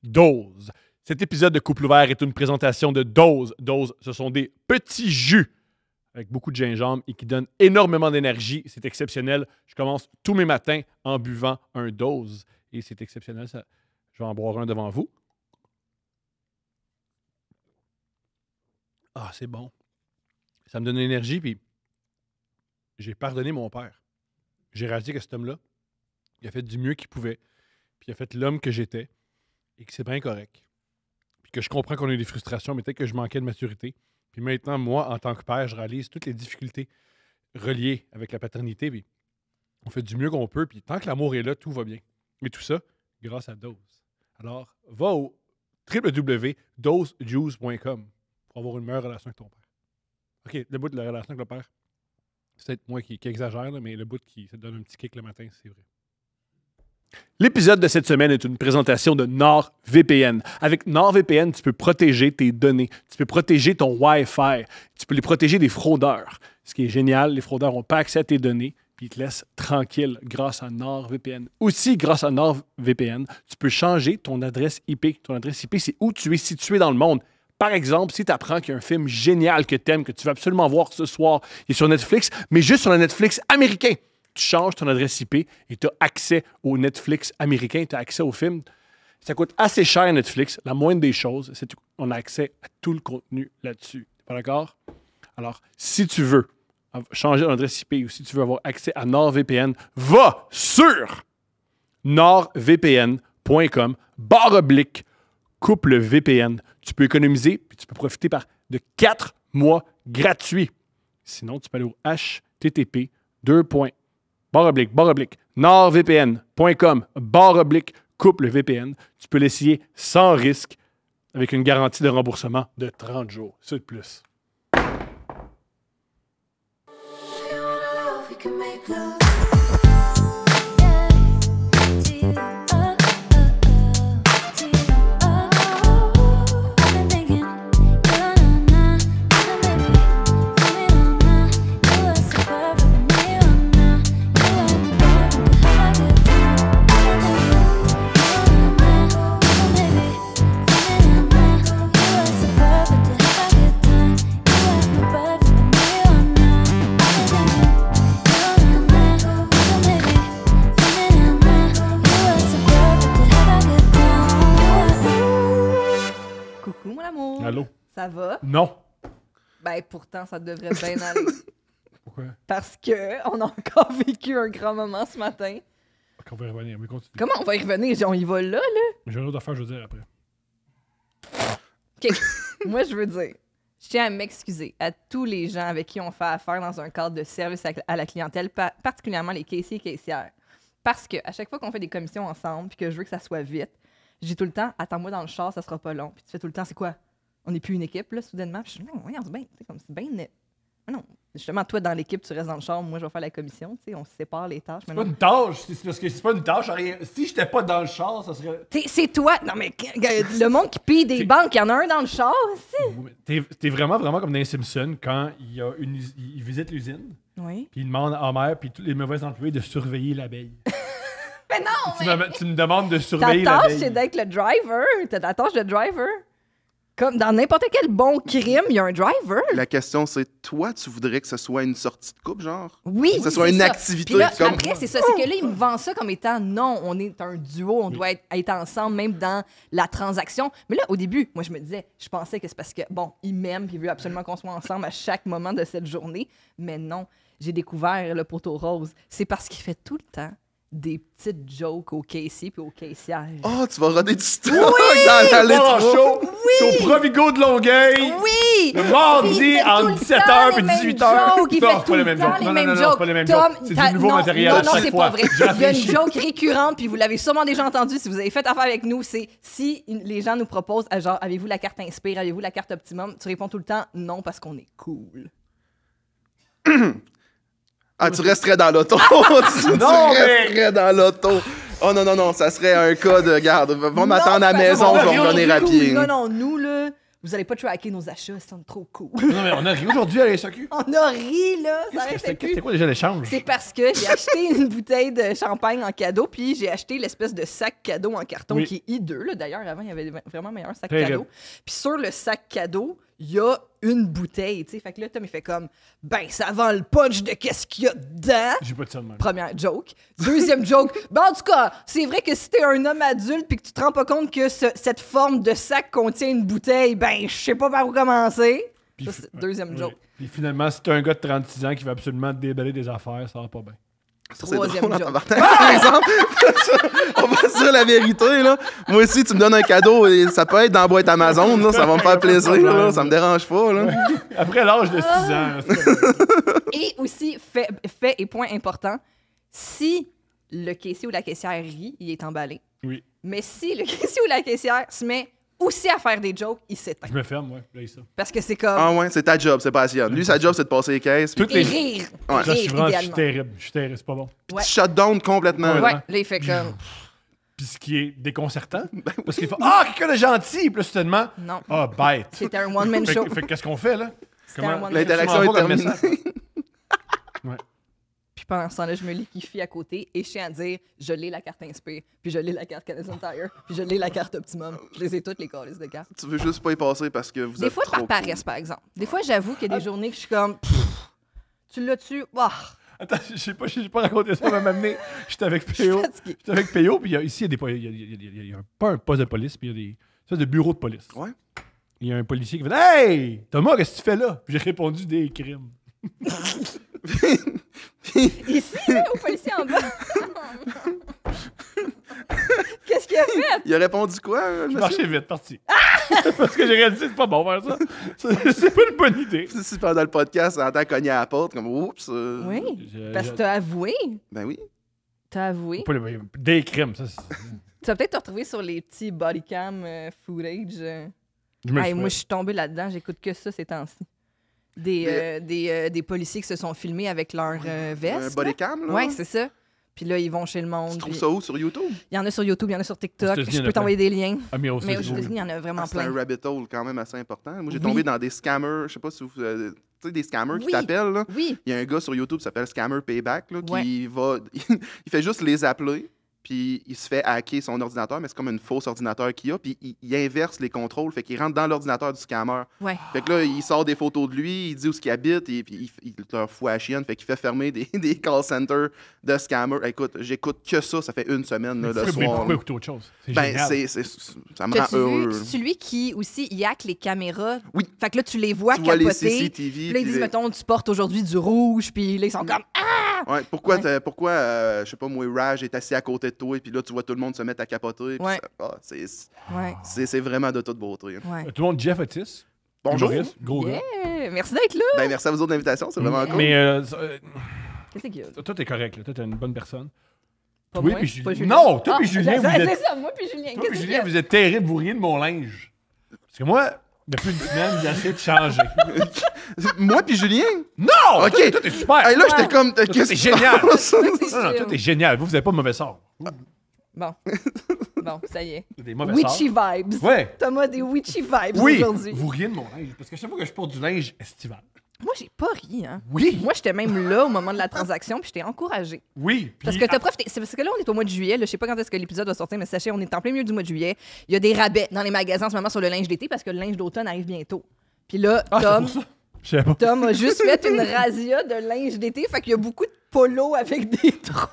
Dose. Cet épisode de Couple ouvert est une présentation de Dose. Dose, ce sont des petits jus avec beaucoup de gingembre et qui donnent énormément d'énergie. C'est exceptionnel. Je commence tous mes matins en buvant un Dose et c'est exceptionnel. Ça. Je vais en boire un devant vous. Ah, c'est bon. Ça me donne de l'énergie, puis j'ai pardonné mon père. J'ai réalisé que cet homme-là, il a fait du mieux qu'il pouvait, puis il a fait l'homme que j'étais, et que c'est bien correct. Puis que je comprends qu'on a eu des frustrations, mais peut-être que je manquais de maturité. Puis maintenant, moi, en tant que père, je réalise toutes les difficultés reliées avec la paternité, puis on fait du mieux qu'on peut, puis tant que l'amour est là, tout va bien. Et tout ça, grâce à Dose. Alors, va au www.dosejuice.com pour avoir une meilleure relation avec ton père. OK, le bout de la relation avec le père, c'est peut-être moi qui exagère, là, mais le bout qui ça te donne un petit kick le matin, c'est vrai. L'épisode de cette semaine est une présentation de NordVPN. Avec NordVPN, tu peux protéger tes données, tu peux protéger ton Wi-Fi, tu peux les protéger des fraudeurs. Ce qui est génial, les fraudeurs n'ont pas accès à tes données, puis ils te laissent tranquille grâce à NordVPN. Aussi, grâce à NordVPN, tu peux changer ton adresse IP. Ton adresse IP, c'est où tu es situé dans le monde. Par exemple, si tu apprends qu'il y a un film génial que tu aimes, que tu veux absolument voir ce soir, il est sur Netflix, mais juste sur le Netflix américain. Tu changes ton adresse IP et tu as accès au Netflix américain, tu as accès au film. Ça coûte assez cher Netflix. La moindre des choses, c'est qu'on a accès à tout le contenu là-dessus. T'es pas d'accord? Alors, si tu veux changer ton adresse IP ou si tu veux avoir accès à NordVPN, va sur nordvpn.com/couple VPN. Tu peux économiser puis tu peux profiter de 4 mois gratuits. Sinon, tu peux aller au http://nordvpn.com/couple VPN. Tu peux l'essayer sans risque avec une garantie de remboursement de 30 jours. C'est de plus. Allô? Ça va? Non. Ben, pourtant, ça devrait bien aller. Pourquoi? Parce qu'on a encore vécu un grand moment ce matin. On va y revenir, mais continue. Comment on va y revenir? On y va là? J'ai une autre affaire, je veux dire après. OK. Moi, je veux dire, je tiens à m'excuser à tous les gens avec qui on fait affaire dans un cadre de service à la clientèle, particulièrement les caissiers et caissières. Parce qu'à chaque fois qu'on fait des commissions ensemble puis que je veux que ça soit vite, je dis tout le temps, attends-moi dans le char, ça sera pas long. Puis tu fais tout le temps, c'est quoi? On n'est plus une équipe, là, soudainement. Puis je dis, non, regarde, c'est bien net. Mais non, justement, toi, dans l'équipe, tu restes dans le char, moi, je vais faire la commission, tu sais, on se sépare les tâches. C'est pas une tâche, c'est parce que c'est pas une tâche. Si j'étais pas dans le char, ça serait... C'est toi! Non, mais le monde qui pille des banques, il y en a un dans le char, aussi! T'es vraiment comme dans les Simpsons, quand il visite l'usine, oui. Puis il demande à Homer puis tous les mauvais employés de surveiller l'abeille. Mais non! Tu me demandes de surveiller l'abeille. Ta l'abeille. tâche, c'est d'être le driver. T'as ta tâche de driver. Comme dans n'importe quel bon crime, il y a un driver. La question, c'est toi, tu voudrais que ce soit une sortie de couple, genre? Oui. Que ce soit une activité. Puis là, comme... après, c'est ça. C'est que là, il me vend ça comme étant non, on est un duo, on doit être ensemble, même dans la transaction. Mais là, au début, moi, je me disais, je pensais que c'est parce que, bon, il m'aime puis il veut absolument qu'on soit ensemble à chaque moment de cette journée. Mais non, j'ai découvert le poteau rose. C'est parce qu'il fait tout le temps des petites jokes au caissier puis aux caissières. Oh, tu vas roder du stock oui! dans la lettre show. Oui! C'est au Provigo de Longueuil. Oui! Le mardi entre 17h et 18h. Il fait tout le temps les mêmes jokes. C'est pas les mêmes jokes. C'est du nouveau matériel à chaque fois. Non, c'est pas vrai. Il y a une joke récurrente, puis vous l'avez sûrement déjà entendu si vous avez fait affaire avec nous, c'est si les gens nous proposent, genre, avez-vous la carte Inspire, avez-vous la carte Optimum, tu réponds tout le temps non parce qu'on est cool. Ah, tu resterais dans l'auto. tu resterais dans l'auto. Oh non, ça serait un cas de garde. Va m'attendre à la maison, je vais revenir à pied. Non, nous, là, vous allez pas tracker nos achats, ils sont trop cool. Non, mais on a ri aujourd'hui à la SAQ. On a ri, là, ça arrêtait plus. C'était quoi déjà l'échange? C'est parce que j'ai acheté une bouteille de champagne en cadeau, puis j'ai acheté l'espèce de sac cadeau en carton Oui. qui est hideux. Là. D'ailleurs, avant, il y avait vraiment meilleur sac Très cadeau. Puis sur le sac cadeau, il y a une bouteille, tu sais. Fait que là, Tom, il fait comme, ben, ça vend le punch de qu'est-ce qu'il y a dedans. J'ai pas de ça de même. Première joke. Deuxième joke. Ben, en tout cas, c'est vrai que si t'es un homme adulte puis que tu te rends pas compte que cette forme de sac contient une bouteille, ben, je sais pas par où commencer. Puis Ça, c'est deuxième joke. Puis finalement, si t'es un gars de 36 ans qui veut absolument déballer des affaires, ça va pas bien. Ça, c'est Troisième drôle en joke. tabarnak, par exemple. On va se dire la vérité, là. Moi aussi, tu me donnes un cadeau, et ça peut être dans la boîte Amazon, là, ça va me faire plaisir, là, ça me dérange pas, là. Après l'âge de 6 ans. c'est correct. Et aussi, fait et point important, si le caissier ou la caissière rit, il est emballé. Oui. Mais si le caissier ou la caissière se met aussi à faire des jokes, il s'éteint. Je me ferme, ouais. Là, ça. Parce que c'est comme... Ah ouais, c'est ta job, c'est pas la sienne. Lui, sa job, c'est de passer les caisses. Puis Toutes Et les... rire. Ouais. Là, je suis Rire, vraiment, je suis idéalement. terrible. Je suis terrible, c'est pas bon. Ouais. tu shut down complètement. Ouais. Ouais, là. là, il fait comme... Puis ce qui est déconcertant, parce qu'il fait Ah, quelqu'un de gentil! Puis là, soudainement, Non. ah, bête. C'était un one-man Fait, show. fait que qu'est-ce qu'on fait, là? C'était un one-man L'interaction Comment est on va comme terminée. Ouais. Puis pendant ce temps-là, je me liquifie à côté et je tiens à dire, je l'ai la carte Inspire, puis je l'ai la carte Canadian Tire, puis je l'ai la carte Optimum. Je les ai toutes, les calices de cartes. Tu veux juste pas y passer parce que vous Des êtes fois, trop par cool. paresse, par exemple. Des fois, j'avoue qu'il y a des journées que je suis comme, pff, tu l'as-tu? Wouah, Attends, j'ai pas raconté ça, mais m'amener. J'étais avec je suis P.O. fatiguée. J'étais avec P.O. Puis ici, il y a des il y a pas un poste de police, puis il y a des espèces de bureaux de police. Ouais. Il y a un policier qui fait Hey! Thomas, qu'est-ce que tu fais là? Puis j'ai répondu des crimes. Ici, là, au policier en bas. Qu'est-ce qu'il a fait? Il a répondu quoi, Je monsieur? marchais vite, parti. Parce que j'ai réalisé que c'est pas bon faire ça. C'est pas une bonne idée. Si pendant le podcast, on entend cogner à la porte, comme oups. Oui, Je- parce que je- t'as avoué. Ben oui. T'as avoué. Pas des crimes, ça. Tu vas peut-être te retrouver sur les petits body cam footage. Je me Hey, le moi, je souhaite. suis tombée là-dedans. J'écoute que ça ces temps-ci. Des policiers qui se sont filmés avec leur Un veste. body cam, là. Oui, c'est ça. Puis là, ils vont chez le monde. Tu trouves puis- ça où, sur YouTube? Il y en a sur YouTube, il y en a sur TikTok. Aux États-Unis, il y Je en a peux t'envoyer des liens. Ah, mais aux Mais aux États-Unis. États-Unis, il y en a vraiment C'est plein. un rabbit hole quand même assez important. Moi, j'ai Oui. tombé dans des scammers. Je sais pas si vous... tu sais, des scammers qui Oui. t'appellent, là. Oui, Il y a un gars sur YouTube qui s'appelle Scammer Payback, là, qui Ouais. va... il fait juste les appeler, puis il se fait hacker son ordinateur, mais c'est comme une fausse ordinateur qu'il a, puis il inverse les contrôles, fait qu'il rentre dans l'ordinateur du scammer. ouais. Fait que là, il sort des photos de lui, il dit où ce qu'il habite, et puis il leur fout à la chienne, fait qu'il fait fermer des call centers de scammers. Écoute, j'écoute que ça fait une semaine, là, le Pourquoi soir. pourquoi écouter autre chose? C'est Ben, génial. ça me rend T'as-tu vu? heureux. C'est celui qui aussi il hack les caméras. Oui. Fait que là, tu les vois Tu vois les capoter. CCTV. Puis là, ils puis disent, les- mettons, tu portes aujourd'hui du rouge. Puis là, ils sont comme, ah! Ouais, pourquoi, Ouais. pourquoi je sais pas moi, Raj est assis à côté de toi et puis là, tu vois tout le monde se mettre à capoter. puis Ouais. ça- Ouais, c'est vraiment de toute beauté. ouais. Tout le monde, Jeff Otis. Bonjour. Humoriste, gros gars. Yeah! Merci d'être là. Ben, merci à vous autres de l'invitation, c'est vraiment cool. Mais Qu'est-ce qu'il y a? toi, t'es correct. Là. Toi, t'es une bonne personne. Pas Oui, moi, puis pas Julien. Non, toi Ah, puis Julien, vous c'est êtes... ça, moi puis Julien. Toi Qu'est-ce et qu'il y Julien, a? vous êtes terribles, vous riez de mon linge. Parce que moi, depuis une semaine, j'ai essayé de changer. Moi puis Julien? Non! Ok. Toi, t'es super! Hey, là, j'étais Ouais. comme. c'est Qu'est-ce qui se génial. passe? C'est Non, non, chill. toi, t'es génial. Vous avez pas de mauvais sort. Bon. Bon, ça y est. Vous avez des mauvais Witchy sorts. vibes. Ouais. Thomas, des witchy vibes Oui. aujourd'hui. Vous riez de mon linge. Parce que chaque fois que je porte du linge estival. Moi, j'ai pas ri, hein. Oui. Moi, j'étais même là au moment de la transaction, puis j'étais encouragée. Oui. Parce puis- que t'as profité. C'est parce que là, on est au mois de juillet. Là, je sais pas quand est-ce que l'épisode va sortir, mais sachez, on est en plein milieu du mois de juillet. Il y a des rabais dans les magasins en ce moment sur le linge d'été parce que le linge d'automne arrive bientôt. Puis là, Ah, c'est Tom, pour ça. Je sais pas. Tom a juste fait une razzia de linge d'été, fait qu'il y a beaucoup de polos avec des trous.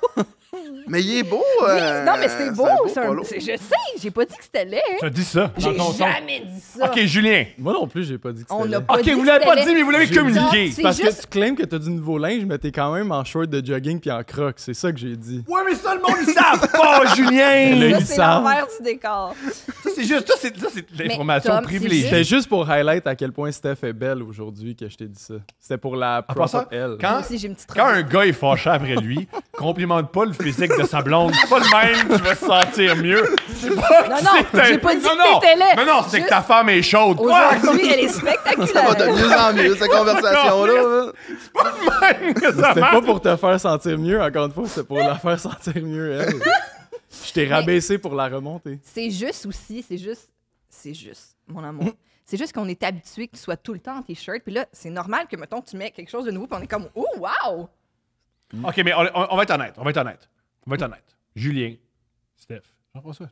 Mais il est beau. Non, mais c'est beau. c'est un- polo. je sais, j'ai pas dit que c'était laid. Tu as dit ça. dans J'ai ton ton. jamais dit ça. Ok, Julien. Moi non plus, j'ai pas dit que On c'était n'a laid. pas Ok, dit vous que l'avez pas c'était dit, mais vous l'avez J'ai communiqué. dit- C'est Parce juste- que tu claimes que t'as du nouveau linge, mais t'es quand même en short de jogging puis en crocs. C'est ça que j'ai dit. Ouais, mais ça, le monde, ils savent pas, Julien. Le- Ça, ils c'est savent. l'envers du décor. Ça, c'est juste, ça, c'est de l'information Tom, privilégiée. C'était juste pour highlight à quel point Steph est belle aujourd'hui que je t'ai dit ça. C'était pour la En prop passant, up elle. quand, Moi aussi, j'ai une petite quand robe. un gars est fâché après lui, complimente pas le physique de sa blonde. C'est pas le même qui va se sentir mieux. C'est pas Non, que non, c'est que j'ai pas dit non, que non. t'étais laid. Non, non, c'est Juste- que ta femme est chaude. Aujourd'hui, elle est Ça va de spectaculaire. mieux en mieux, cette conversation-là. C'est pas le même que ça C'était marche. pas pour te faire sentir mieux, encore une fois, c'était pour la faire sentir mieux elle. Je t'ai rabaissé pour la remonter. C'est juste aussi, c'est juste c'est juste, mon amour. C'est juste qu'on est habitué que tu sois tout le temps en t-shirt. Puis là, c'est normal que, mettons, tu mets quelque chose de nouveau. Puis on est comme, oh, wow! OK, mais on va être honnête. On va être honnête. Julien, Steph, Jean-François,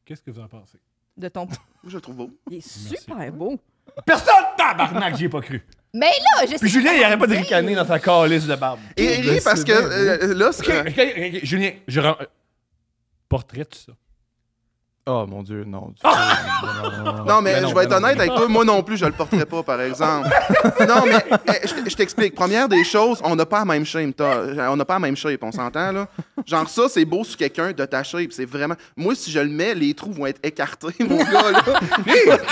qu'est-ce que vous en pensez? De ton. Moi, je le trouve beau. Il est super beau. Personne! Tabarnak, j'y ai pas cru. Mais là, je sais Puis Julien, il arrête pas de dire. ricaner dans sa calice de barbe. Et Je rit parce sais que bien, là, OK, Julien, portrait de ça. Oh mon Dieu, non. Non, mais je vais être honnête non. avec toi, moi non plus, je le porterai pas, par exemple. Non, mais je t'explique. Première des choses, on n'a pas la même shape. On n'a pas la même shape, on s'entend, là. Genre, ça, c'est beau sur quelqu'un de ta shape. C'est vraiment. Moi, si je le mets, les trous vont être écartés, mon gars, là.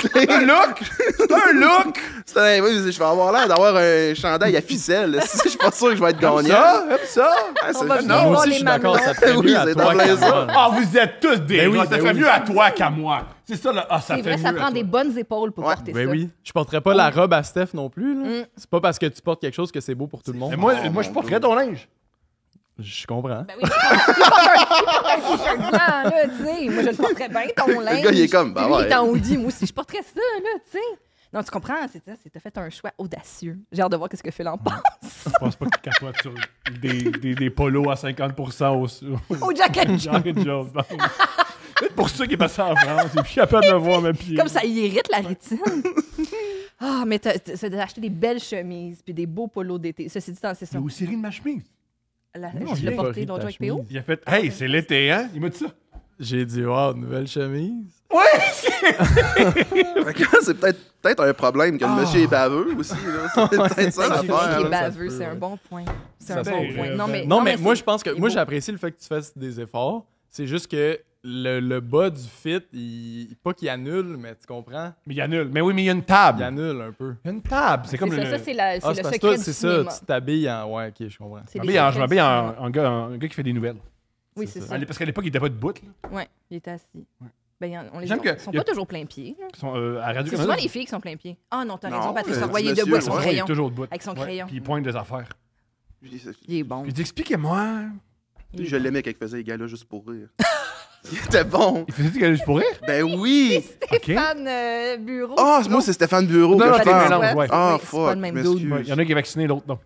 C'est un look! C'est un look! Oui, je vais avoir l'air d'avoir un chandail à ficelle. Je suis pas sûr que je vais être gagnant. Comme ça! Ah, c'est- On va non. venir Moi voir aussi, je les suis d'accord, mamelons. ça fait Oui, mieux à c'est toi dans qu'à les moi. Ah, vous êtes tous des Ben oui, gars, ça ben fait oui. mieux à toi qu'à moi. C'est ça, là. Ah, ça C'est fait vrai, mieux ça à prend toi. des bonnes épaules pour Ouais. porter Ben ça. oui. Je porterais pas la robe à Steph non plus. Là. Mm. C'est pas parce que tu portes quelque chose que c'est beau pour tout le monde. Mais moi, Oh, moi je mon porterais ton linge. Je comprends. Ben oui, il porte un t-shirt blanc, là, tu sais. Moi, je le porterais bien, ton linge. Le gars, il est comme, bah Lui, ouais. il est en hoodie. Moi aussi, je porterais ça, là, tu sais. Non, tu comprends? T'as fait un choix audacieux. J'ai hâte de voir ce que Phil en pense. Je pense pas qu'il capote sur des polos à 50% Au jacket jaune. Jacket Jones. Peut-être pour ça qu'il est passé en France. Il est plus capable de me voir mes pieds. Comme ça, il irrite la rétine. Ah, mais t'as acheté des belles chemises puis des beaux polos d'été. Ceci dit, c'est ça. Il a aussi ri de ma chemise. Je j'ai l'ai pas porté ri de l'autre ta jour avec PO. chemise. Il a fait Hey, c'est l'été, hein? Il m'a dit ça. J'ai dit, wow, nouvelle chemise. Fait que c'est peut-être un problème que le monsieur est baveux aussi. là. C'est peut-être ça Julien l'affaire. qui est là. baveux, ça se c'est peut, un bon point. C'est Ça un se bon peut, point. ben, Non, mais moi, c'est- je pense que. il est Moi, beau. j'apprécie le fait que tu fasses des efforts. C'est juste que le bas du fit, pas qu'il annule, mais tu comprends? Mais il annule. Mais oui, mais il y a une table. Il annule un peu. Il y a une table. C'est comme C'est le. ça, c'est le Ah, c'est parce secret que toi, du c'est ça, cinéma. tu t'habilles en. Ouais, ok, je comprends. C'est Je les m'habille secrets en du cinéma. un gars qui fait des nouvelles. Oui, c'est c'est ça. ça. Parce qu'à l'époque, il était pas debout. Là. Ouais, il était assis. Ben, on les J'aime que- ils sont il y a- pas toujours plein pied. là. Ils sont, à C'est Radio-Canada. souvent les filles qui sont plein pied. Ah non, t'as Non, raison, Patrice le Roy, il est petit debout avec monsieur, son ouais. Il est crayon. toujours debout. Avec son crayon. Puis il pointe des affaires. Il est bon. Il dit Expliquez-moi. Je l'aimais quand il faisait les gars-là juste pour rire. Il était bon. Il faisait que juste pour rire. Ben oui. Stéphane Bureau. Ah, moi, c'est Stéphane Bureau Non, que non, je t'es parle. mélange, ouais. Ah, Oui, c'est pas fuck, le même je dude. m'excuse. Il y en a qui est vacciné, l'autre non.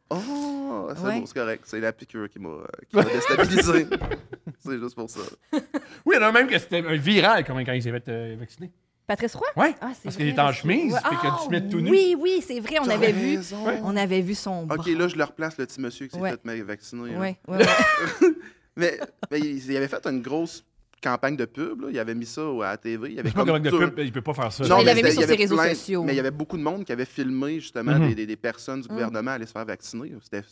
Oh, c'est Ouais. bon, c'est correct. C'est la piqûre qui m'a déstabilisé. C'est juste pour ça. Oui, il y en a même que c'était un viral quand il s'est fait vacciner. Patrice Roy? Ouais. Ah, c'est Parce vrai, qu'il est en je sais. chemise, Ouais. fait qu'il a dû se mettre tout nu. Oui, oui, c'est vrai, on T'as avait vu. raison. On avait vu son bras. Ok, là, je le replace, le petit monsieur qui s'est Ouais. fait vacciner. là. Ouais, ouais, ouais. Mais il avait fait une grosse campagne de pub. Là. Il avait mis ça à la TV. Il avait Je sais pas comment de tout- pub, il peut pas faire ça. Non, il mais l'avait mis c'était- sur il y avait ses réseaux plein- sociaux. Mais il y avait beaucoup de monde qui avait filmé justement Mhm. des personnes du gouvernement aller se faire vacciner. C'était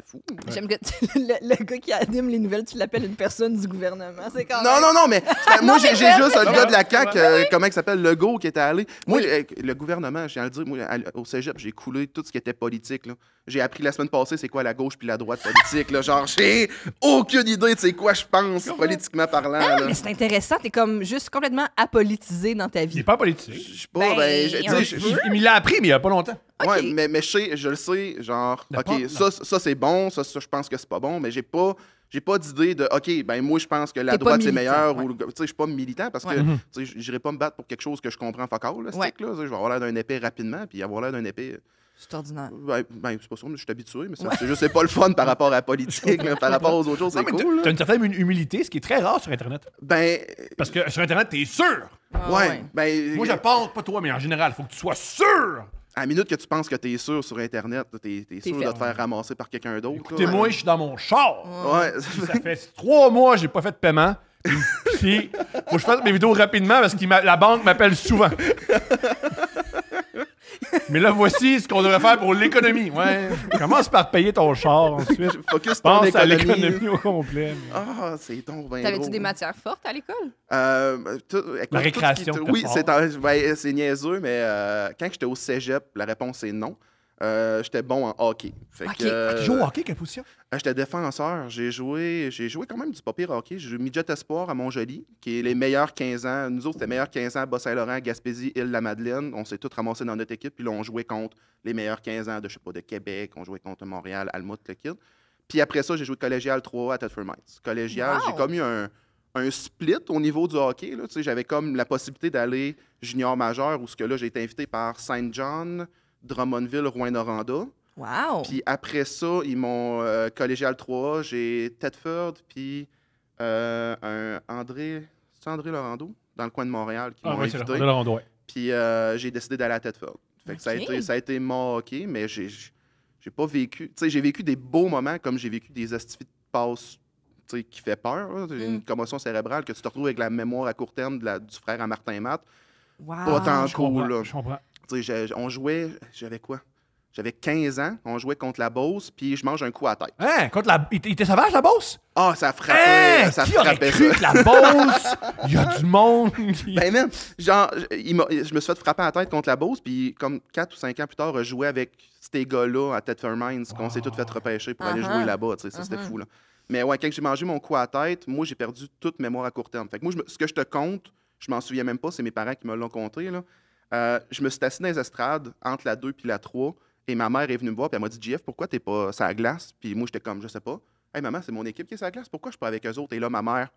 fou. J'aime que le gars qui anime les nouvelles, tu l'appelles une personne du gouvernement. C'est quand Non, même... non, non, mais moi, j'ai mais juste j'aime, le mais gars de la j'aime. CAQ, comment il s'appelle, Legault, qui était allé. Moi, le gouvernement, je tiens à le dire, moi, au cégep, j'ai coulé tout ce qui était politique. Là. J'ai appris la semaine passée c'est quoi la gauche puis la droite politique. Là. Genre, j'ai aucune idée de c'est quoi je pense, politiquement parlant. Ah, là. mais c'est intéressant, t'es comme juste complètement apolitisé dans ta Il est vie. pas politique. Je sais pas, Ben, tu un sais, peu. Il l'a appris, mais il y a pas longtemps. ouais, Ok. mais je le sais, genre, Le OK, pas- ça c'est bon, ça je pense que c'est pas bon, mais j'ai pas d'idée de, OK, ben moi je pense que la T'es pas droite c'est militant, meilleur, ouais. ou, tu sais, je suis pas militant parce que, Ouais. tu sais, j'irai pas me battre pour quelque chose que je comprends fuck all, là, ce Ouais. stick, là, tu sais, je vais avoir l'air d'un épée rapidement, puis avoir l'air d'un épée, C'est ordinaire. ben c'est pas sûr, mais je suis habitué, mais c'est juste, c'est pas le fun par rapport à la politique, là, par rapport aux autres choses, Non, c'est mais cool, là. t'as une certaine humilité, ce qui est très rare sur Internet. Ben, Parce que sur Internet, t'es sûr. Ah, ouais, ben, Moi, je pense, pas toi, mais en général, faut que tu sois sûr. à la minute que tu penses que t'es sûr sur Internet, t'es sûr de ferme. te faire ramasser par quelqu'un d'autre, là. Écoutez-moi, je suis dans mon char. Ouais. Puis ça fait 3 mois que j'ai pas fait de paiement. Puis, faut que je fasse mes vidéos rapidement parce que la banque m'appelle souvent. Mais là, voici ce qu'on devrait faire pour l'économie. Ouais. Commence par payer ton char ensuite. Focus ton Pense à économie. l'économie au complet. Ah, c'est donc bien T'avais-tu drôle. des matières fortes à l'école? Écoute, La récréation, tout ce t'as oui, fort. c'est niaiseux, mais quand j'étais au cégep, la réponse est non. J'étais bon en hockey. Fait Ok. que, Tu joues au hockey, quelle position? j'étais défenseur. J'ai joué quand même du pas pire hockey. J'ai joué midget espoir à Montjoly, qui est les meilleurs 15 ans. Nous autres, c'était les meilleurs 15 ans à Bas-Saint-Laurent, Gaspésie, Île-la-Madeleine. On s'est tous ramassés dans notre équipe, puis là, on jouait contre les meilleurs 15 ans de, je sais pas, de Québec. On jouait contre Montréal, Alma, le kid. Puis après ça, j'ai joué collégial 3 à Thetford Mines. Collégial, Wow. j'ai comme eu un split au niveau du hockey. Là. Tu sais, j'avais comme la possibilité d'aller junior majeur, où ce que là, j'ai été invité par Saint John, Drummondville, Rouyn-Noranda. Wow! Puis après ça, ils m'ont collégial 3A, j'ai Thetford, puis un André, c'est André Laurando, dans le coin de Montréal, qui m'ont ouais, c'est invité. là, ouais. Puis j'ai décidé d'aller à Thetford. Fait que ça a été mon hockey, mais j'ai pas vécu. Tu sais, j'ai vécu des beaux moments comme j'ai vécu des astifies de passe qui fait peur. Là. Une commotion cérébrale que tu te retrouves avec la mémoire à court terme du frère à Martin Matt. Wow! Pas tant Je comprends, cool. Là. je comprends. Tu sais, on jouait, j'avais quoi? J'avais 15 ans, on jouait contre la Beauce, puis je mange un coup à tête. Hein? Contre il était sauvage, la Beauce? Ah, ça frappait, Hein? ça Qui aurait frappait cru ça. que la Beauce? Il y a du monde. Ben même, genre, je me suis fait frapper à la tête contre la Beauce, puis comme 4 ou 5 ans plus tard, je jouais avec ces gars-là à Thetford Mines, qu'on s'est tous fait repêcher pour aller jouer là-bas, tu sais, ça c'était fou, là. Mais ouais, quand j'ai mangé mon coup à tête, moi, j'ai perdu toute mémoire à court terme. Fait que moi, ce que je te compte, je m'en souviens même pas, c'est mes parents qui me l'ont conté, là. Je me suis assis dans les estrades, entre la 2 puis la 3, et ma mère est venue me voir, puis elle m'a dit « JF, pourquoi t'es pas sur la glace? » Puis moi, j'étais comme « Je sais pas. » « Hey, maman, c'est mon équipe qui est sur la glace. Pourquoi je suis pas avec eux autres? » Et là, ma mère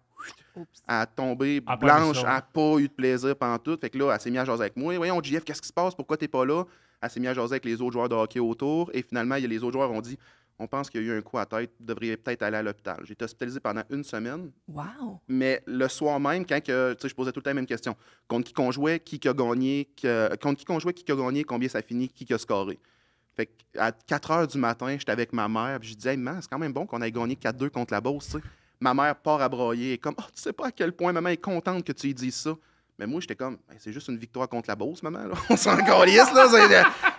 a tombé Ah, pas blanche, vu ça. elle n'a pas eu de plaisir pendant tout. Fait que là, elle s'est mise à jaser avec moi. « Voyons, JF, qu'est-ce qui se passe? Pourquoi t'es pas là? » Elle s'est mise à jaser avec les autres joueurs de hockey autour. Et finalement, les autres joueurs ont dit « On pense qu'il y a eu un coup à tête. Vous devriez peut-être aller à l'hôpital. » J'ai été hospitalisé pendant 1 semaine. Wow! Mais le soir même, quand je posais tout le temps la même question, contre qui qu'on jouait, qui a gagné, contre qui qu'on jouait, qui a gagné, combien ça finit, qui a scoré. Fait qu'à 4 h du matin, j'étais avec ma mère, puis je disais, hey, maman, c'est quand même bon qu'on ait gagné 4-2 contre la Beauce, tu sais. Ma mère part à broyer, et comme, oh, tu sais pas à quel point maman est contente que tu lui dises ça. Mais moi, j'étais comme, ben, c'est juste une victoire contre la Beauce, maman, là. On s'en calisse, là.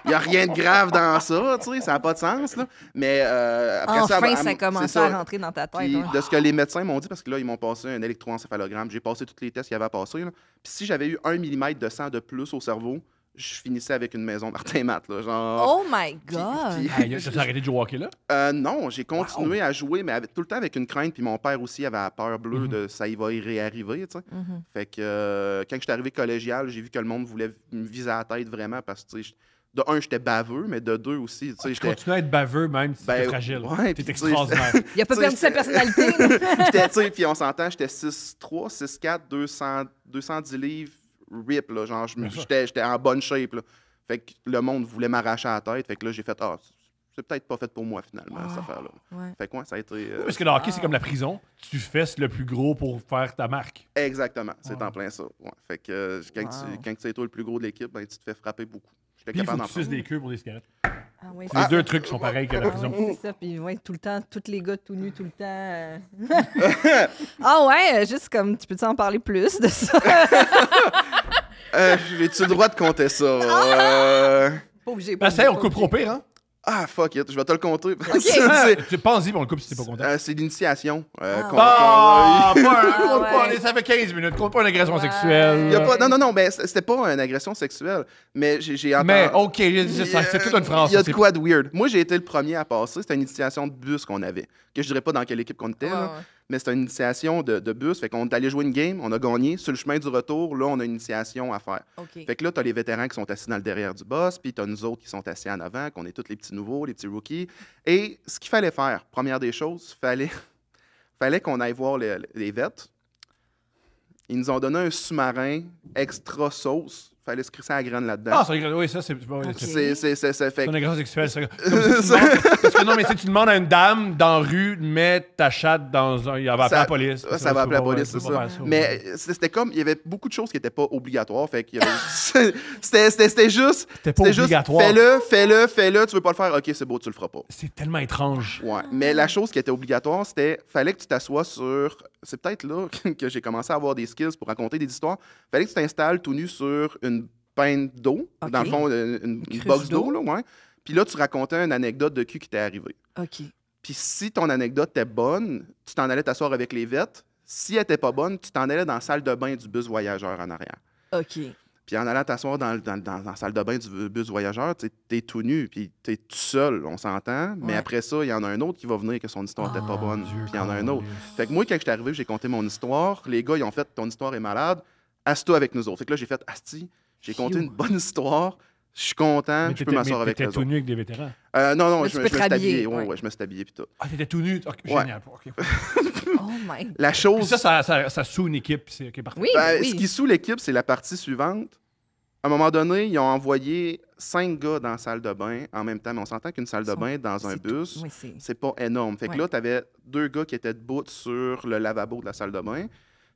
Il n'y a rien de grave dans ça, tu sais, ça n'a pas de sens, là. Mais après Enfin, ça ça commençait à rentrer dans ta tête. Puis, hein. de ce que les médecins m'ont dit, parce que là, ils m'ont passé un électroencéphalogramme, j'ai passé tous les tests qu'il y avait à passer, là. Puis si j'avais eu 1 millimètre de sang de plus au cerveau, je finissais avec une maison Martin Matt, là, genre... Oh my God! Puis- Hey, t'as arrêté de jouer au hockey, là? non, j'ai continué à jouer, mais tout le temps avec une crainte. Puis mon père aussi avait la peur bleue de ça y va y réarriver, tu sais. Fait que quand je suis arrivé collégial, j'ai vu que le monde voulait me viser à la tête vraiment parce que, tu sais, de un, j'étais baveux, mais de deux aussi, tu sais, Tu j'étais... continues à être baveux, même si t'es fragile. ouais, T'es puis, tu sais, extraordinaire. Il a pas Tu sais, perdu sa personnalité. là. J'étais, tu sais, puis on s'entend, j'étais 6'3", 6'4", 210 livres, rip, là, genre, j'étais en bonne shape, là. Fait que le monde voulait m'arracher à la tête, fait que là, j'ai fait, c'est peut-être pas fait pour moi, finalement, cette affaire-là. Ouais. Fait que, ouais, ça a été... Parce que le hockey, c'est comme la prison. Tu fesses le plus gros pour faire ta marque. Exactement, c'est en plein ça. Ouais. Fait que quand c'est toi le plus gros de l'équipe, ben, tu te fais frapper beaucoup. J'étais Puis il faut capable que d'en tu suces prendre. des queues pour des cigarettes. Ah oui, C'est les deux trucs qui sont pareils que la prison. ouais, c'est ça. Puis ouais, tout le temps, tous les gars tout nus, tout le temps. Ah ouais, juste comme, tu peux-tu en parler plus de ça? J'ai-tu le droit de compter ça? Pas obligé. Ben, ça, on coupe au pire, hein? Fuck it, je vais te le compter. Tu penses-y, on le coupe si t'es pas content. C'est l'initiation. Ah, pas un, compte ouais. pas, ça fait 15 minutes, compte pas une agression sexuelle. Y a pas, non, ben, c'était pas une agression sexuelle, mais j'ai entendu... Mais, OK, c'est toute une phrase. Il y a de quoi de weird. Moi, j'ai été le premier à passer. C'était une initiation de bus qu'on avait. Que je dirais pas dans quelle équipe qu'on était, là, mais c'était une initiation de bus. Fait qu'on est allé jouer une game, on a gagné. Sur le chemin du retour, là, on a une initiation à faire. OK. Fait que là, t'as les vétérans qui sont assis dans le derrière du boss, puis t'as nous autres qui sont assis en avant, qu'on est tous les petits nouveaux, les petits rookies. Et ce qu'il fallait faire, première des choses, fallait qu'on aille voir les vets. Ils nous ont donné un sous-marin extra sauce. Fallait se crisser à la graine là-dedans. Ah, oui, ça, c'est C'est une agression sexuelle. C'est comme si tu demandes, parce que non, mais si tu demandes à une dame dans la rue de mettre ta chatte dans un. Elle va appeler la police. Ça va appeler la police, c'est ça. Mais c'était comme, il y avait beaucoup de choses qui n'étaient pas obligatoires. Fait qu'il y avait... c'était juste. C'était pas obligatoire. Fais-le. Tu veux pas le faire, ok, c'est beau, tu le feras pas. C'est tellement étrange. Ouais. Mais la chose qui était obligatoire, fallait que tu t'assoies sur. C'est peut-être là que j'ai commencé à avoir des skills pour raconter des histoires. Fallait que tu t'installes tout nu sur une pinte d'eau, Ok. dans le fond, une cruche box d'eau, d'eau. là, ouais. Puis là, tu racontais une anecdote de cul qui t'est arrivée. OK. Puis si ton anecdote était bonne, tu t'en allais t'asseoir avec les vêtres. Si elle était pas bonne, tu t'en allais dans la salle de bain du bus voyageur en arrière. OK. Puis en allant t'asseoir dans la salle de bain du bus voyageur, t'es tout nu, puis t'es tout seul, on s'entend. Mais Ouais. après ça, il y en a un autre qui va venir que son histoire n'était pas bonne. Dieu, Puis il y en a un autre. câlisse. Fait que moi, quand je suis arrivé, j'ai compté mon histoire. Les gars, ils ont fait « Ton histoire est malade. Asse-toi avec nous autres. » Fait que là, j'ai fait « Asti, j'ai compté Phew. une bonne histoire. Je suis content, Mais je peux m'asseoir avec t'étais eux tout autres. nu avec des vétérans. Non, Mais je tu me peux suis te rhabiller, habillé. ouais. Ouais, je me suis habillé puis tout. Ah, t'étais tout nu? Ok, Ouais. génial. OK. Oh my God. La Puis chose... ça sous une équipe, puis c'est OK, parfait. Oui, Ben, oui. Ce qui est sous l'équipe, c'est la partie suivante. À un moment donné, ils ont envoyé 5 gars dans la salle de bain en même temps. Mais on s'entend qu'une salle de bain dans un C'est bus, Oui, c'est pas énorme. Fait que Ouais. là, tu avais 2 gars qui étaient debout sur le lavabo de la salle de bain.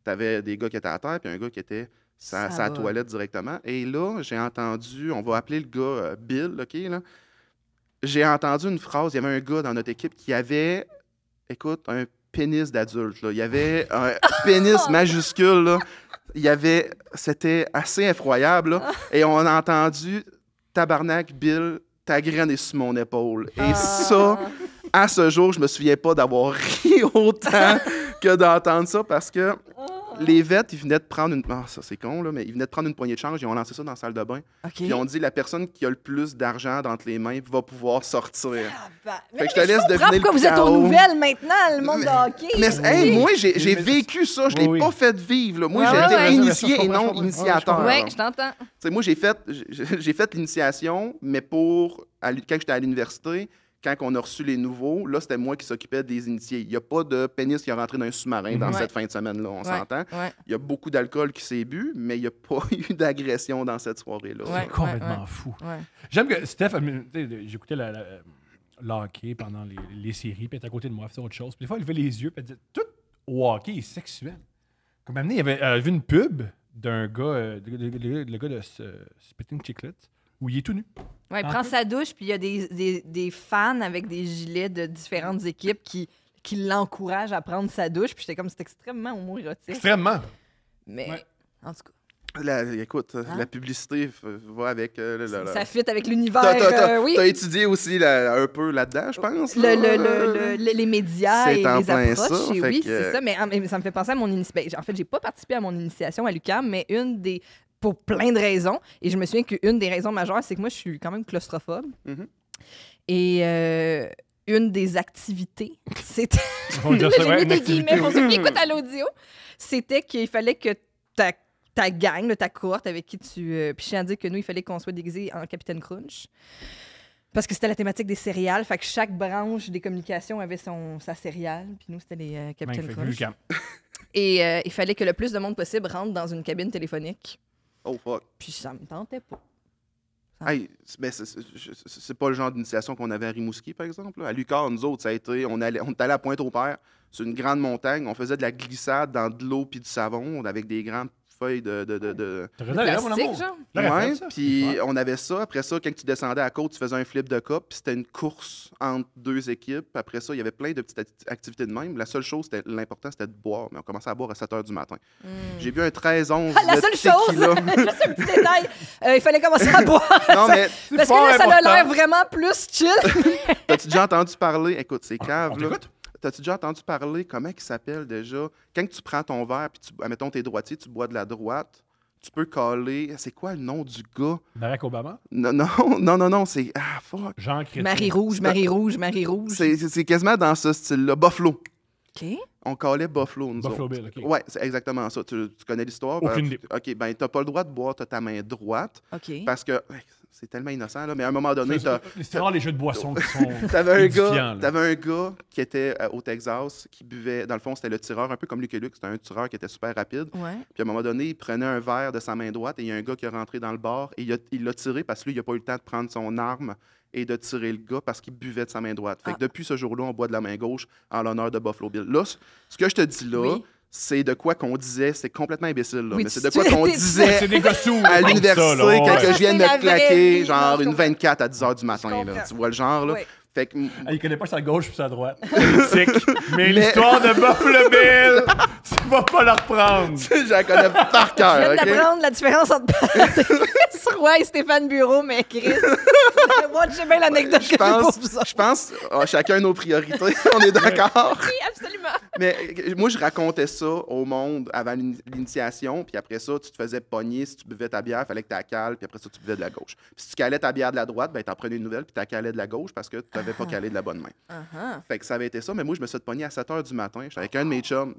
Tu avais des gars qui étaient à terre, puis un gars qui était Ça sa va. toilette directement. Et là, j'ai entendu, on va appeler le gars Bill, OK, là. J'ai entendu une phrase, il y avait un gars dans notre équipe qui avait, écoute, un pénis d'adulte, là. Il y avait un pénis majuscule, là. C'était assez effroyable, là. Et on a entendu, tabarnak, Bill, ta graine est sur mon épaule. Et ça, à ce jour, je me souviens pas d'avoir ri autant que d'entendre ça parce que les vêtes, ils venaient de prendre une... Ah, ça, c'est con, là, mais ils venaient de prendre une poignée de change. Ils ont lancé ça dans la salle de bain. OK. Puis ils ont dit, la personne qui a le plus d'argent entre les mains va pouvoir sortir. Mais Fait que je te laisse comprends deviner pourquoi le vous êtes aux chaos. nouvelles maintenant, le monde de hockey. Mais hey, moi, j'ai Mais- vécu ça. Je Oui, l'ai oui. pas fait vivre. Là. Moi, Ouais, j'ai ouais, été ouais. initié Je et comprends, non je comprends. initiateur. Ouais, Ouais, là. je t'entends. Tu sais, moi, j'ai fait l'initiation, mais quand j'étais à l'université, quand on a reçu les nouveaux, là, c'était moi qui s'occupais des initiés. Il n'y a pas de pénis qui est rentré dans un sous-marin dans Ouais. cette fin de semaine-là, on s'entend. Ouais. Il y a beaucoup d'alcool qui s'est bu, mais il n'y a pas eu d'agression dans cette soirée-là. Ouais. C'est complètement fou. Ouais. J'aime que Steph, j'écoutais le hockey pendant les séries, puis elle était à côté de moi, elle faisait autre chose. Puis des fois, elle levait les yeux, puis elle disait tout au hockey est sexuel. Comme amené, elle avait vu une pub d'un gars, le gars de Spitting Chicklets, où il est tout nu. Ouais, il En prend fait- sa douche, puis il y a des fans avec des gilets de différentes équipes qui l'encouragent à prendre sa douche. Puis j'étais comme, c'est extrêmement homoérotique. Extrêmement. Mais, Ouais. en tout cas, Écoute, la publicité va avec... ça fit avec l'univers. Oui. T'as étudié aussi un peu là-dedans, je pense. Les médias C'est et en les plein approches. ça, et fait oui, que- c'est ça. Mais ça me fait penser à mon initiation. En fait, j'ai pas participé à mon initiation à l'UQAM, mais pour plein de raisons. Et je me souviens qu'une des raisons majeures, c'est que moi, je suis quand même claustrophobe. Mhm. Et une des activités, c'était... On va dire Là, ça, j'ai ouais, mis une des activité, guillemets pour oui. ceux qui écoutent à l'audio. C'était qu'il fallait que ta gang, là, ta cohorte avec qui tu... puis je tiens à dire que nous, il fallait qu'on soit déguisés en Capitaine Crunch. Parce que c'était la thématique des céréales. Fait que chaque branche des communications avait sa céréale. Puis nous, c'était les Capitaine Magnifique, Crunch. Lucam. Et il fallait que le plus de monde possible rentre dans une cabine téléphonique. Oh, fuck. Puis ça me tentait pas. Hey, c'est pas le genre d'initiation qu'on avait à Rimouski, par exemple. Là. À Lucar, nous autres, ça a été... On est allé à Pointe-au-Père, sur une grande montagne. On faisait de la glissade dans de l'eau puis du savon avec des grandes feuilles de T'as raison, là, mon Plastique, amour. genre? Là, elle a ouais, fait ça, puis c'est fun. on avait ça. Après ça, quand tu descendais à la côte, tu faisais un flip de cop, puis c'était une course entre 2 équipes. Après ça, il y avait plein de petites activités de même. La seule chose, l'important, c'était de boire. Mais on commençait à boire à 7 h du matin. J'ai bu un 13-11 Ah, la de seule chose, tequila. juste un petit détail, il fallait commencer à boire. Non, mais Parce fort que là, ça a important. l'air vraiment plus chill. t'as-tu déjà entendu parler... Écoute, c'est cave, On là. t'écoute? T'as-tu déjà entendu parler, comment il s'appelle déjà? Quand tu prends ton verre, puis admettons, t'es droitier, tu bois de la droite, tu peux caler... C'est quoi le nom du gars? Barack Obama, Non, c'est... Ah, fuck. Jean Chrétien. Marie-Rouge, Marie-Rouge, Marie-Rouge. C'est quasiment dans ce style-là. Buffalo. OK. On calait Buffalo, nous Buffalo autres. Bill, OK. Ouais, c'est exactement ça. Tu connais l'histoire? Aucune idée. OK, ben t'as pas le droit de boire, t'as ta main droite, OK. parce que... C'est tellement innocent, là, mais à un moment donné, C'est rare les jeux de boissons qui sont T'avais édifiants, là. un gars qui était au Texas, qui buvait... Dans le fond, c'était le tireur, un peu comme Luke Luke. C'était un tireur qui était super rapide. Ouais. Puis à un moment donné, il prenait un verre de sa main droite et il y a un gars qui est rentré dans le bar et il l'a tiré parce que lui, il n'a pas eu le temps de prendre son arme et de tirer le gars parce qu'il buvait de sa main droite. Fait que depuis ce jour-là, on boit de la main gauche en l'honneur de Buffalo Bill. Là, ce que je te dis là, Oui. c'est de quoi qu'on disait, c'est complètement imbécile, là, Oui, mais c'est tu- de quoi qu'on tu- disait C'est des gars sous. à comme l'université ça, là, quand ouais. que je viens de Ça, c'est me la vraie claquer, vie. genre Je une comprends. 24 à 10 h du matin. Là, comprends. tu vois le genre, là? Ouais. Fait que... Ah, il connaît pas sa gauche puis sa droite. Politique. Mais l'histoire de Buffalo Bill, tu vas pas la reprendre. je la connais par Je cœur, viens OK? d'apprendre la différence entre Patrice Roy et Stéphane Bureau, mais Chris, moi, j'ai bien l'anecdote que Je j'ai pour pense, vous autres. je pense chacun nos priorités, on est d'accord. Oui, absolument. Mais moi, je racontais ça au monde avant l'initiation, puis après ça, tu te faisais pogner. Si tu buvais ta bière, il fallait que tu la cales, puis après ça, tu buvais de la gauche. Puis si tu calais ta bière de la droite, ben, tu en prenais une nouvelle, puis tu la calais de la gauche parce que tu savais pas caler de la bonne main. Uh-huh. Fait que ça avait été ça, mais moi, je me suis pogné à 7 h du matin. J'étais avec un de mes chums,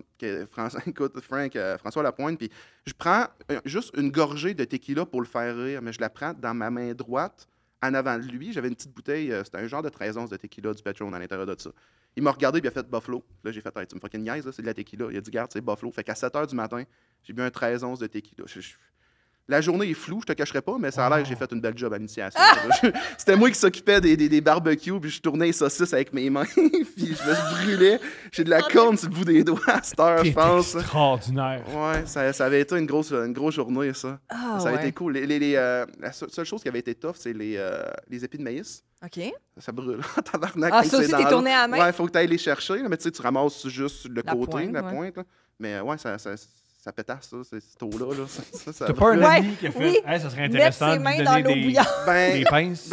François Lapointe, puis je prends juste une gorgée de tequila pour le faire rire, mais je la prends dans ma main droite, en avant de lui. J'avais une petite bouteille, c'était un genre de 13 onces de tequila, du Patron à l'intérieur de ça. Il m'a regardé, puis il a fait Buffalo. Là, j'ai fait, hey, tu me fucking niaises, là, c'est de la tequila. Il a dit, garde, c'est Buffalo. Fait qu'à 7 h du matin, j'ai bu un 13 onces de tequila. La journée est floue, je te cacherai pas, mais ça a l'air que j'ai fait une belle job à l'initiation. C'était moi qui s'occupais des barbecues, puis je tournais les saucisses avec mes mains, puis je me brûlais. J'ai de la corne sur le bout des doigts à cette heure, je pense. Extraordinaire. Ouais, ça avait été une grosse journée, ça. Ah, Ça a ouais. été cool. La seule chose qui avait été tough, c'est les épis de maïs. OK. Ça brûle. Tabarnak, Ah, quand ça c'est aussi, dans t'es l'eau. tourné à la main? Ouais, il faut que tu ailles les chercher, là, mais tu sais, tu ramasses juste le La côté, pointe, la ouais. pointe. Là. Mais ouais, ça pétasse, ça, cette eau-là. Là. Ça T'as pas un Ouais, ami qui a fait oui. hey, ça serait Mettre intéressant ses de mains lui dans donner l'eau bouillante. des pinces.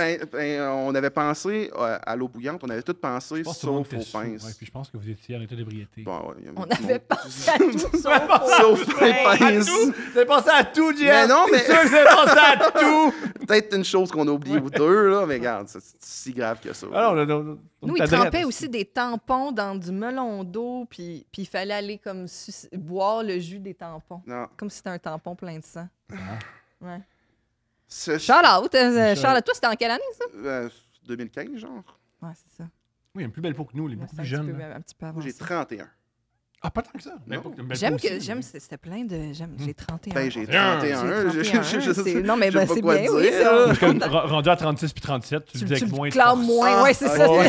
On avait pensé à l'eau bouillante, on avait tout pensé, Je pense que tout le monde sauf était aux sous. pinces. Ouais, puis je pense que vous étiez en état d'ébriété. Bon, ouais, On avait pensé à tout Sauf les pinces. Vous avez pensé à tout, Jeff! Mais non, mais- C'est sûr que vous avez pensé à tout! Peut-être une chose qu'on a oubliée ou deux, là, mais regarde, c'est si grave que ça. Alors, on Nous, ils trempaient aussi des tampons dans du melon d'eau, puis il fallait aller comme boire le jus des tampons. Non. Comme si c'était un tampon plein de sang. Ouais. C'est Charlotte, Charlotte, toi, c'était en quelle année, ça? 2015, genre. Ouais, c'est ça. Oui, il est plus belle peau que nous, il est Ouais, beaucoup c'est plus un petit jeune. peu- là. un petit peu avant Moi, j'ai ça. 31. Ah, pas tant que ça. Non. J'aime, c'était plein de... J'ai 31. Ben, j'ai J'ai 31. J'ai 31, c'est- non, mais je sais ben, pas c'est quoi bien, dire, oui, c'est là. Parce que rendu à 36 puis 37, tu le dis Tu avec moins le de clames force. moins, Ah, ouais, c'est ça. Ouais,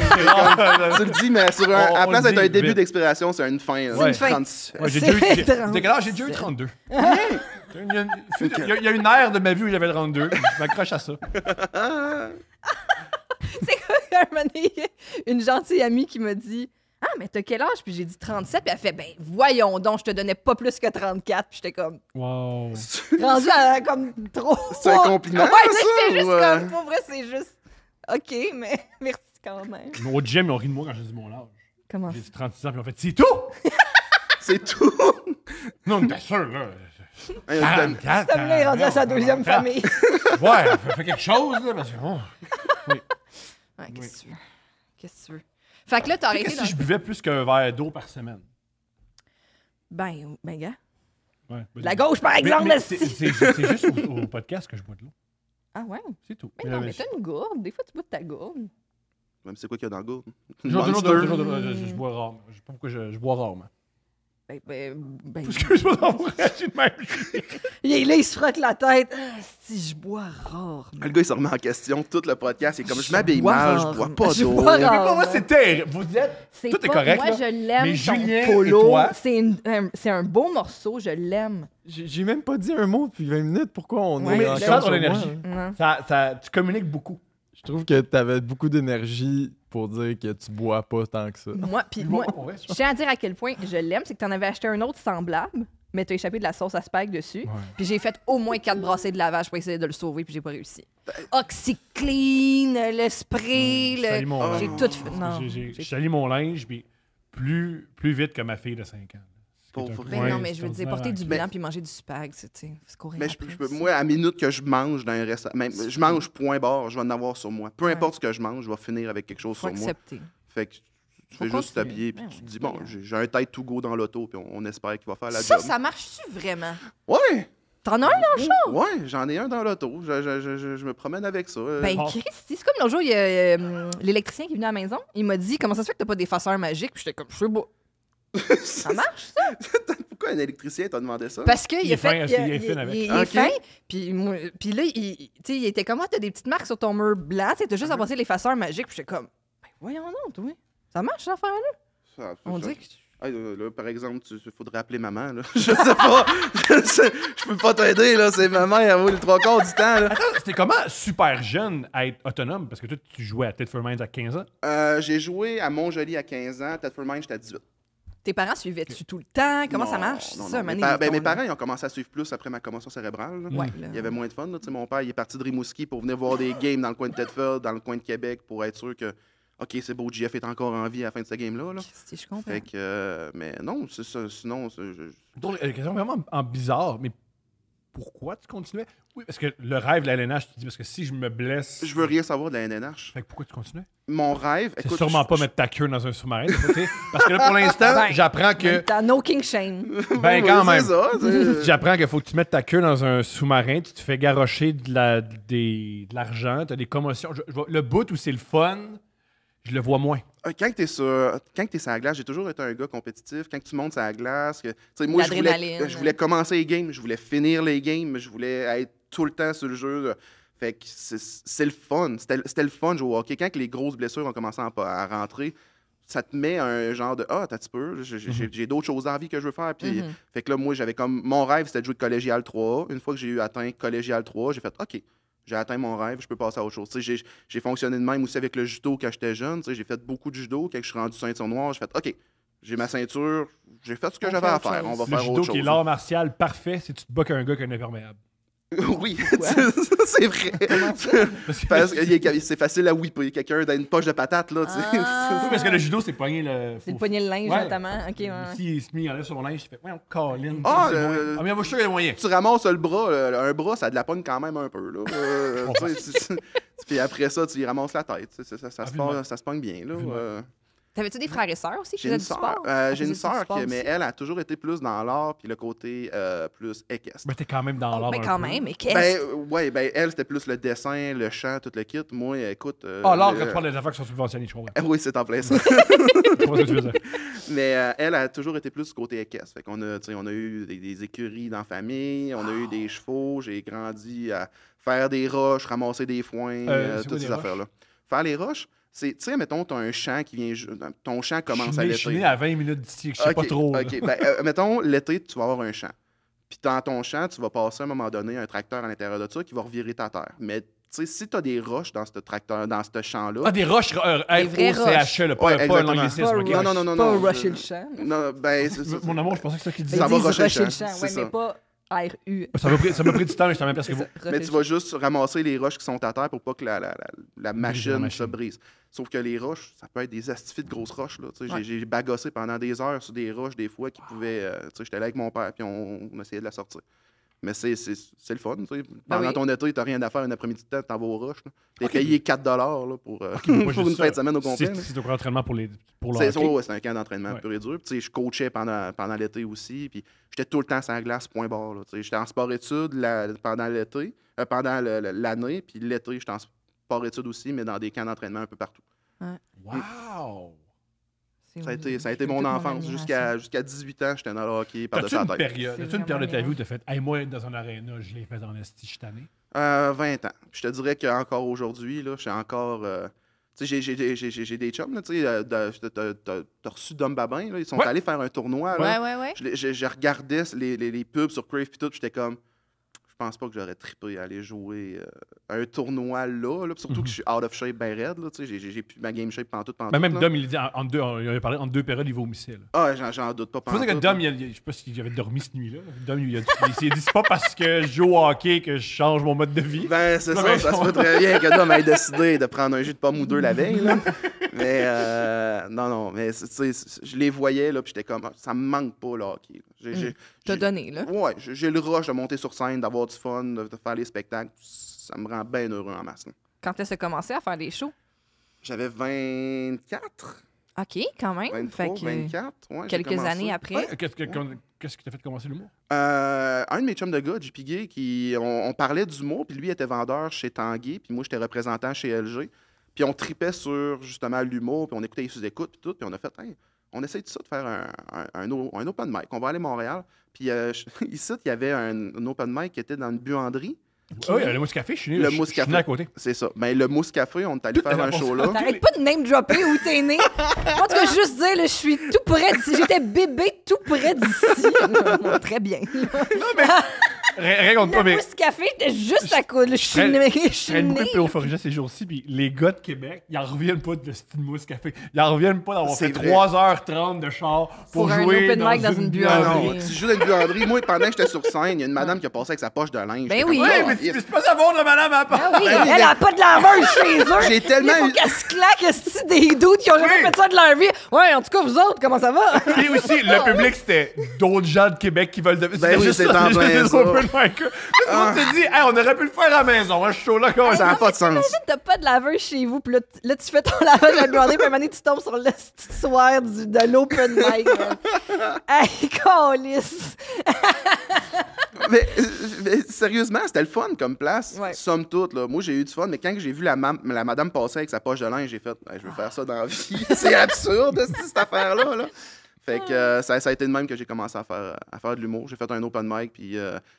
Tu le dis, mais sur un, à la place on le d'être un dit début vite. d'expiration, c'est une fin. là. C'est une fin. 36. Ouais, j'ai C'est déjà eu- 30. Dès quel âge j'ai déjà eu 32. Il y a une ère de ma vie où j'avais 32. Je m'accroche à ça. C'est comme un moment donné, une gentille amie qui m'a dit « Ah, mais t'as quel âge? » Puis j'ai dit 37. Puis elle fait « Ben, voyons donc, je te donnais pas plus que 34. » Puis j'étais comme Wow. rendue à comme trop. C'est un compliment, Ouais, là, ça, j'étais juste ou, comme, pour vrai, c'est juste. OK, mais merci quand même. Mais au gym, ils ont ri de moi quand j'ai dit mon âge. Comment J'ai ça? dit 36 ans, puis ils ont fait c'est tout! C'est tout. Non, bien sûr, là. Hein, 44. Cet homme-là est rendu à sa deuxième 44. famille. Ouais, fais quelque chose, là, parce que. Oh. Ouais, qu'est-ce que tu veux? Qu'est-ce que tu veux? Fait que là, t'as arrêté Qu'est-ce dans... si je buvais plus qu'un verre d'eau par semaine? Ben, gars. Ouais. La gauche, par Mais- exemple, mais esti. c'est juste au podcast que je bois de l'eau. Ah ouais? C'est tout. Mais non, mais t'as une gourde. Des fois, tu bois de ta gourde. Même c'est quoi qu'il y a dans le gourde? Toujours, Monster. je bois rarement. Je sais pas pourquoi je bois rarement. Ben, Excuse-moi d'avoir réagi de même. là, il se frotte la tête. Ah, si je bois rare. Le gars, il se remet en question. Tout le podcast, il est comme je m'habille bois mal, rare. je bois pas Je d'eau. bois Mais rare. pour moi, c'est terrible. Vous êtes. C'est Tout est pas- correct, Moi, là. je l'aime. Mais ton Julien et polo. toi? C'est un beau morceau, je l'aime. J'ai même pas dit un mot depuis 20 minutes. Pourquoi on Ouais, est mais encore je sens ton sur moi, énergie. hein? Non. Tu communiques beaucoup. Je trouve que t'avais beaucoup d'énergie pour dire que tu bois pas tant que ça. Moi, puis Tu moi, bois pas pour vrai, je tiens à dire à quel point je l'aime, c'est que t'en avais acheté un autre semblable, mais t'as échappé de la sauce à spag dessus. Ouais. Puis j'ai fait au moins 4 brassées de lavage pour essayer de le sauver, puis j'ai pas réussi. OxyClean, le spray, Je salis mon j'ai linge. tout fait. Non. Je salis mon linge, puis plus vite que ma fille de 5 ans. Ce qui est un Pauvre. peu- Ben ouais, non, mais c'est je veux dire, ordinaire, porter du hein. blanc puis manger du spag, c'est courir Mais après, je peux, ça. moi, à minute que je mange dans un restaurant, même, je mange point barre, je vais en avoir sur moi. Peu Ouais. importe ce que je mange, je vais finir avec quelque chose Faut sur moi. accepter. Fait que tu Faut fais juste continuer. t'habiller, puis Ben tu te oui, dis, bon, regarde. j'ai un tête to go dans l'auto, puis on espère qu'il va faire la Ça, job. ça marche-tu vraiment? Ouais! T'en as un dans le char? Ouais, j'en ai un dans l'auto. Je me promène avec ça. Ben, Ah. Christy, c'est comme l'autre jour, il y a l'électricien qui est venu à la maison. Il m'a dit, comment ça se fait que t'as pas d'effaceur magique? Puis j'étais comme, je sais pas. Ça marche, ça? Pourquoi un électricien t'a demandé ça? Parce qu'il Il est a fait. fin, est-ce qu'il est fin avec? Il est Ok. fin. Puis là, tu sais, il était comme, ah, t'as des petites marques sur ton mur blanc. Tu sais, t'as juste à passer l'effaceur magique. Puis j'étais comme, ben voyons donc, toi. Ça marche, cette affaire-là? On dirait que. Hey, là, par exemple, il faudrait appeler maman. Là. Je sais pas. Je peux pas t'aider. Là. C'est maman, elle vaut le 3/4 du temps. Là. Attends, c'était comment super jeune à être autonome? Parce que toi, tu jouais à Ted for Minds à 15 ans. J'ai joué à Montjoly à 15 ans. Ted for Mine, j'étais à 18. Tes parents suivaient-tu tout le temps? Comment ça Non, marche? non, C'est ça, non. Mané, Mes ton- parents, ils ont commencé à suivre plus après ma commotion cérébrale. là. Ouais, là. Il y avait moins de fun. Là. Tu sais, mon père, il est parti de Rimouski pour venir voir des games dans le coin de Tedford, dans le coin de Québec, pour être sûr que, OK, c'est beau, JF est encore en vie à la fin de ce game-là. Là. Christy, je comprends. Fait que, mais non, c'est ça. Sinon, Donc, une question vraiment bizarre, mais pourquoi tu continuais? Oui, parce que le rêve de la LNH, tu dis, parce que si je me blesse... Je veux rien savoir de la NNH. Fait que pourquoi tu continuais? Mon rêve... C'est écoute, sûrement pas mettre ta queue dans un sous-marin. Parce que là, pour l'instant, Ben, j'apprends que... T'as no king shame. Ben, Oui, quand c'est même. ça, J'apprends qu'il faut que tu mettes ta queue dans un sous-marin, tu te fais garrocher de l'argent, tu as des commotions. Le bout où c'est le fun, je le vois moins. Quand t'es sur la glace, j'ai toujours été un gars compétitif. Quand tu montes sur la glace, moi, L'adrénaline. je voulais commencer les games, je voulais finir les games, je voulais être tout le temps sur le jeu. Fait que c'est le fun. C'était le fun de jouer au hockey. Quand les grosses blessures ont commencé à rentrer, ça te met un genre de t'as un petit peu, j'ai d'autres choses dans la vie que je veux faire. Puis, fait que là, moi, j'avais comme. Mon rêve, c'était de jouer de collégial 3A. Une fois que j'ai atteint collégial 3A, j'ai fait OK. J'ai atteint mon rêve, je peux passer à autre chose. J'ai fonctionné de même aussi avec le judo quand j'étais jeune. J'ai fait beaucoup de judo. Quand je suis rendu ceinture noire, j'ai fait OK, j'ai ma ceinture, j'ai fait ce que j'avais à faire. On va Le faire judo autre chose. qui est l'art martial parfait, c'est tu te bats qu'un gars qui est un imperméable. Oui, c'est vrai. Parce que c'est facile à whipper. Quelqu'un dans une poche de patate, là. Ah. Oui, parce que le judo, c'est pogner le... C'est de pogner le linge, Ouais. notamment. OK, ouais. Si il se met, il enlève sur mon linge, je fais « Ouais, on câline. » Ah, mais on va chercher les moyens. Tu ramasses le bras, un bras, ça de la pogne quand même un peu, là. Puis après ça, tu y ramasses la tête. Ça se pogne bien, là. T'avais-tu des frères et sœurs aussi qui J'ai une faisaient du sœur, sport? j'ai une sœur sport mais aussi? elle a toujours été plus dans l'art puis le côté plus équestre. Mais t'es quand même dans l'art Mais un quand peu. même, mais qu'est-ce Elle, c'était plus le dessin, le chant, tout le kit. Moi, écoute... Ah, l'art, quand tu parles des affaires qui sont subventionnées, je comprends. Oui, c'est en plein ça. Je comprends ce que tu veux dire. Mais elle a toujours été plus du côté équestre. Fait qu'on a, on a eu des écuries dans la famille, on a eu des chevaux, j'ai grandi à faire des roches, ramasser des foins, c'est quoi toutes des ces affaires-là. Faire les roches, c'est, tu sais, mettons, t'as un champ qui vient... Ton champ commence à Je suis né l'été. à 20 minutes d'ici, je sais pas trop. là. OK, ben, mettons, l'été, tu vas avoir un champ. Puis dans ton champ, tu vas passer à un moment donné un tracteur à l'intérieur de ça qui va revirer ta terre. Mais tu sais, si tu as des roches dans ce tracteur, dans ce champ-là... Ah, des roches vraies R-O-C-H-E, là, pas Ouais, un exactement. anglicisme. ok? Pas rusher le champ. Non, ben, c'est ça. Mon amour, je pensais que c'est ça qu'il disait. Ils Ça va disent rusher le rusher le champ, champ, c'est ouais, ça. mais pas R-U. Ça m'a pris du temps, mais j'étais même presque C'est vous. ça, Mais rusher tu le vas juste ramasser les roches qui sont à terre pour pas que la machine se brise. Sauf que les roches, ça peut être des astifies de grosses roches. Là. Tu sais, Ouais. J'ai bagossé pendant des heures sur des roches, des fois, qui pouvaient... tu sais, j'étais là avec mon père, puis on essayait de la sortir. Mais c'est le fun. Tu sais. Pendant oui. ton été, t'as rien à faire un après-midi de temps, t'en vas aux roches. T'es Ok. payé 4 là, pour Moi, pour juste une ça. fin de semaine au complet. là. C'est au entraînement pour le C'est hockey. ouais, c'est un camp d'entraînement Ouais. pur et dur. Puis, tu sais, je coachais pendant l'été aussi. Puis j'étais tout le temps sur la glace, point barre. Là, tu sais. J'étais en sport-études pendant l'été, pendant l'année. Puis l'été, j'étais en sport-études aussi, mais dans des camps d'entraînement un peu partout. Wow! Ça a été mon enfance. Jusqu'à 18 ans, j'étais dans le hockey par-dessus T'as-tu la une tête. période? C'est T'as-tu une période de ta vraiment vie où t'as fait « Hey, moi, être dans un aréna, je l'ai fait dans esti, je suis tanné. 20 ans. Puis je te dirais qu'encore aujourd'hui, là, je suis encore... tu sais, j'ai des chums, là, tu sais, t'as reçu Dom Babin, là, ils sont Ouais. allés faire un tournoi, là. Ouais. Je regardais les pubs sur Crave pis tout, j'étais comme... Je pense pas que j'aurais trippé à aller jouer un tournoi là. Pis surtout que je suis out of shape ben raide, là, tu sais, j'ai plus ma game shape pendant tout. Mais même là. Dom, il dit, il avait parlé en 2 périodes, il vomissait. Là. Ah, j'en doute pas C'est pour ça que pantoute, là. Dom, je sais pas s'il avait dormi cette nuit-là. Dom, il s'est dit, c'est pas parce que je joue au hockey que je change mon mode de vie. Ben, c'est Non, ça, mais ça se on- peut très bien que Dom ait décidé de prendre un jus de pomme ou deux la veille, là. Mais, non, mais, tu sais, je les voyais, là, puis j'étais comme, ça me manque pas, le hockey. T'as donné, là. Ouais, j'ai le rush de monter sur scène, d'avoir du fun, de faire les spectacles. Ça me rend bien heureux en masse, là. Quand est-ce que tu as commencé à faire des shows? J'avais 24, OK, quand même. 23, Fait que, 24, ouais, j'ai quelques commencé. années après. Ouais, Qu'est-ce qui t'a fait commencer l'humour? Un de mes chums de gars, JP Gay, on parlait d'humour, puis lui était vendeur chez Tanguy, puis moi j'étais représentant chez LG. Puis on tripait sur justement l'humour, puis on écoutait les sous-écoutes, puis tout, puis on a fait, hey, on essaye de ça de faire un open mic. On va aller à Montréal. Puis ici, il y avait un open mic qui était dans une buanderie. Ah oui, le mousse café, je suis né, Le je mousse suis café. né à côté. C'est ça. Ben, le Mousse Café, on est allé faire un show là. T'arrêtes pas de name dropper où t'es né. Moi, tu veux juste dire, là, je suis tout près d'ici. J'étais bébé tout près d'ici. Très bien. Raconte pas, Le mais Mousse Café, j'étais juste à côté. Je suis né. Je je suis traîne beaucoup né. de P.O. Forget ces jours-ci, puis les gars de Québec, ils en reviennent pas de ce mousse café. Ils en reviennent pas d'avoir C'est fait vrai. 3h30 de char pour Pour un jouer open mic dans une Non, buanderie. non, tu joues dans une buanderie. Moi, pendant que j'étais sur scène, il y a une madame qui a passé avec sa poche de linge. Ben J'étais oui. comme, Ouais, oh, mais yes. c'est pas savoir de la madame à part. Ah oui, Ben oui, elle a pas de laveuse chez eux. J'ai tellement Il faut eu- qu'elle se claque esti, des doutes qui ont jamais fait ça de leur vie. Ouais, en tout cas, vous autres, comment ça va? Et aussi, le public, c'était d'autres gens de Québec qui veulent devenir. Ben oui, c'est en plein ça. open mic. Tout le monde se dit, hey, on aurait pu le faire à la maison, hein, ce show-là. Comment Ça n'a pas de sens. Imagine, t'as pas de laveuse chez vous, puis là, tu fais ton lavage à buanderie, puis à un moment donné, tu tombes sur le petit soir de l'open mic. Hey, câlisse! mais sérieusement, c'était le fun comme place, Ouais. somme toute. Là. Moi, j'ai eu du fun, mais quand j'ai vu la madame passer avec sa poche de linge, j'ai fait hey, je veux faire ça dans la vie. C'est absurde, cette affaire-là. Là. Fait que ça a été de même que j'ai commencé à faire de l'humour. J'ai fait un open mic, puis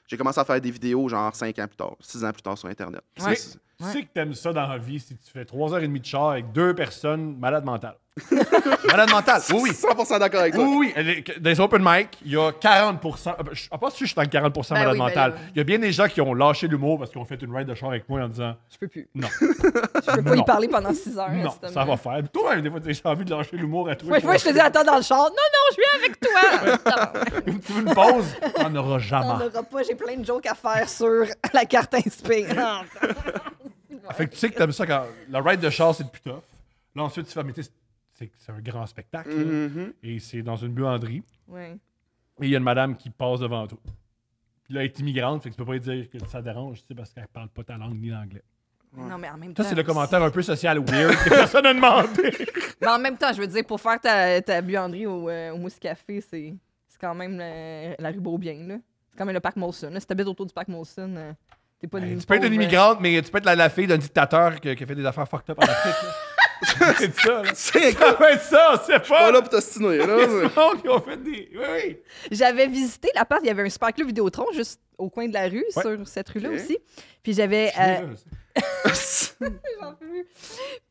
j'ai commencé à faire des vidéos genre 5 ans plus tard, 6 ans plus tard sur Internet. Ouais. Tu sais que t'aimes ça dans la vie si tu fais 3h30 de char avec 2 personnes malades mentales. Malade mentale, oui. 100% d'accord avec toi. Oui, dans les open mic, il y a 40%. Je ne sais pas si je suis dans le 40% malade oui, ben mental. là. Il y a bien des gens qui ont lâché l'humour parce qu'ils ont fait une ride de char avec moi en disant Je peux plus. non. Je peux pas y Non. parler pendant 6 heures. Non, c'est ça va faire. Toi, des fois, tu as envie de lâcher l'humour à toi. Moi, je te dis, attends dans le char. Non, je viens avec toi. Tu veux une pause? On n'aura On jamais. n'aura pas, j'ai plein de jokes à faire sur la carte inspire. Fait que tu sais que t'aimes ça quand. La ride de char, c'est le plus tough. Là, ensuite, tu fais, mais tu sais, c'est un grand spectacle. là. Mhm. Et c'est dans une buanderie. Ouais. Et il y a une madame qui passe devant toi. Puis là, elle est immigrante, fait que tu peux pas lui dire que ça dérange, tu sais, parce qu'elle parle pas ta langue ni l'anglais. Non, mais en même temps. Ça, c'est le commentaire un peu social weird que personne n'a demandé. Mais en même temps, je veux dire, pour faire ta buanderie au Mousse Café, c'est quand même la rue Beaubien, là. C'est quand même le parc Molson. Là. Si t'habites autour du parc Molson, t'es pas Tu peux être une immigrante, mais tu peux être la fille d'un dictateur qui fait des affaires fucked up en Afrique. là. C'est ça, là. C'est Ça va être ça, c'est pas pas. là pour t'ostiner, là. Ils ont fait des. Oui, oui. J'avais visité l'appart, il y avait un super club Vidéotron juste au coin de la rue, Ouais. sur cette rue-là Ok. aussi. Puis j'avais. Je sais. J'en peux plus.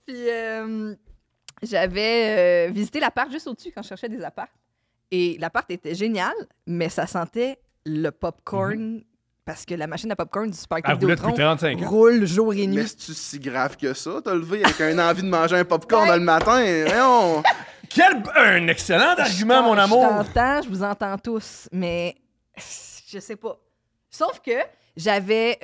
Puis j'avais visité l'appart juste au-dessus quand je cherchais des apparts. Et l'appart était génial, mais ça sentait le popcorn parce que la machine à popcorn du super Elle club roulait depuis Vidéotron 35 ans. roule jour et Mais nuit. c'est-tu si grave que ça? T'as levé avec une envie de manger un popcorn le matin? Voyons. Un excellent argument, mon amour. Je vous entends tous, mais je sais pas. Sauf que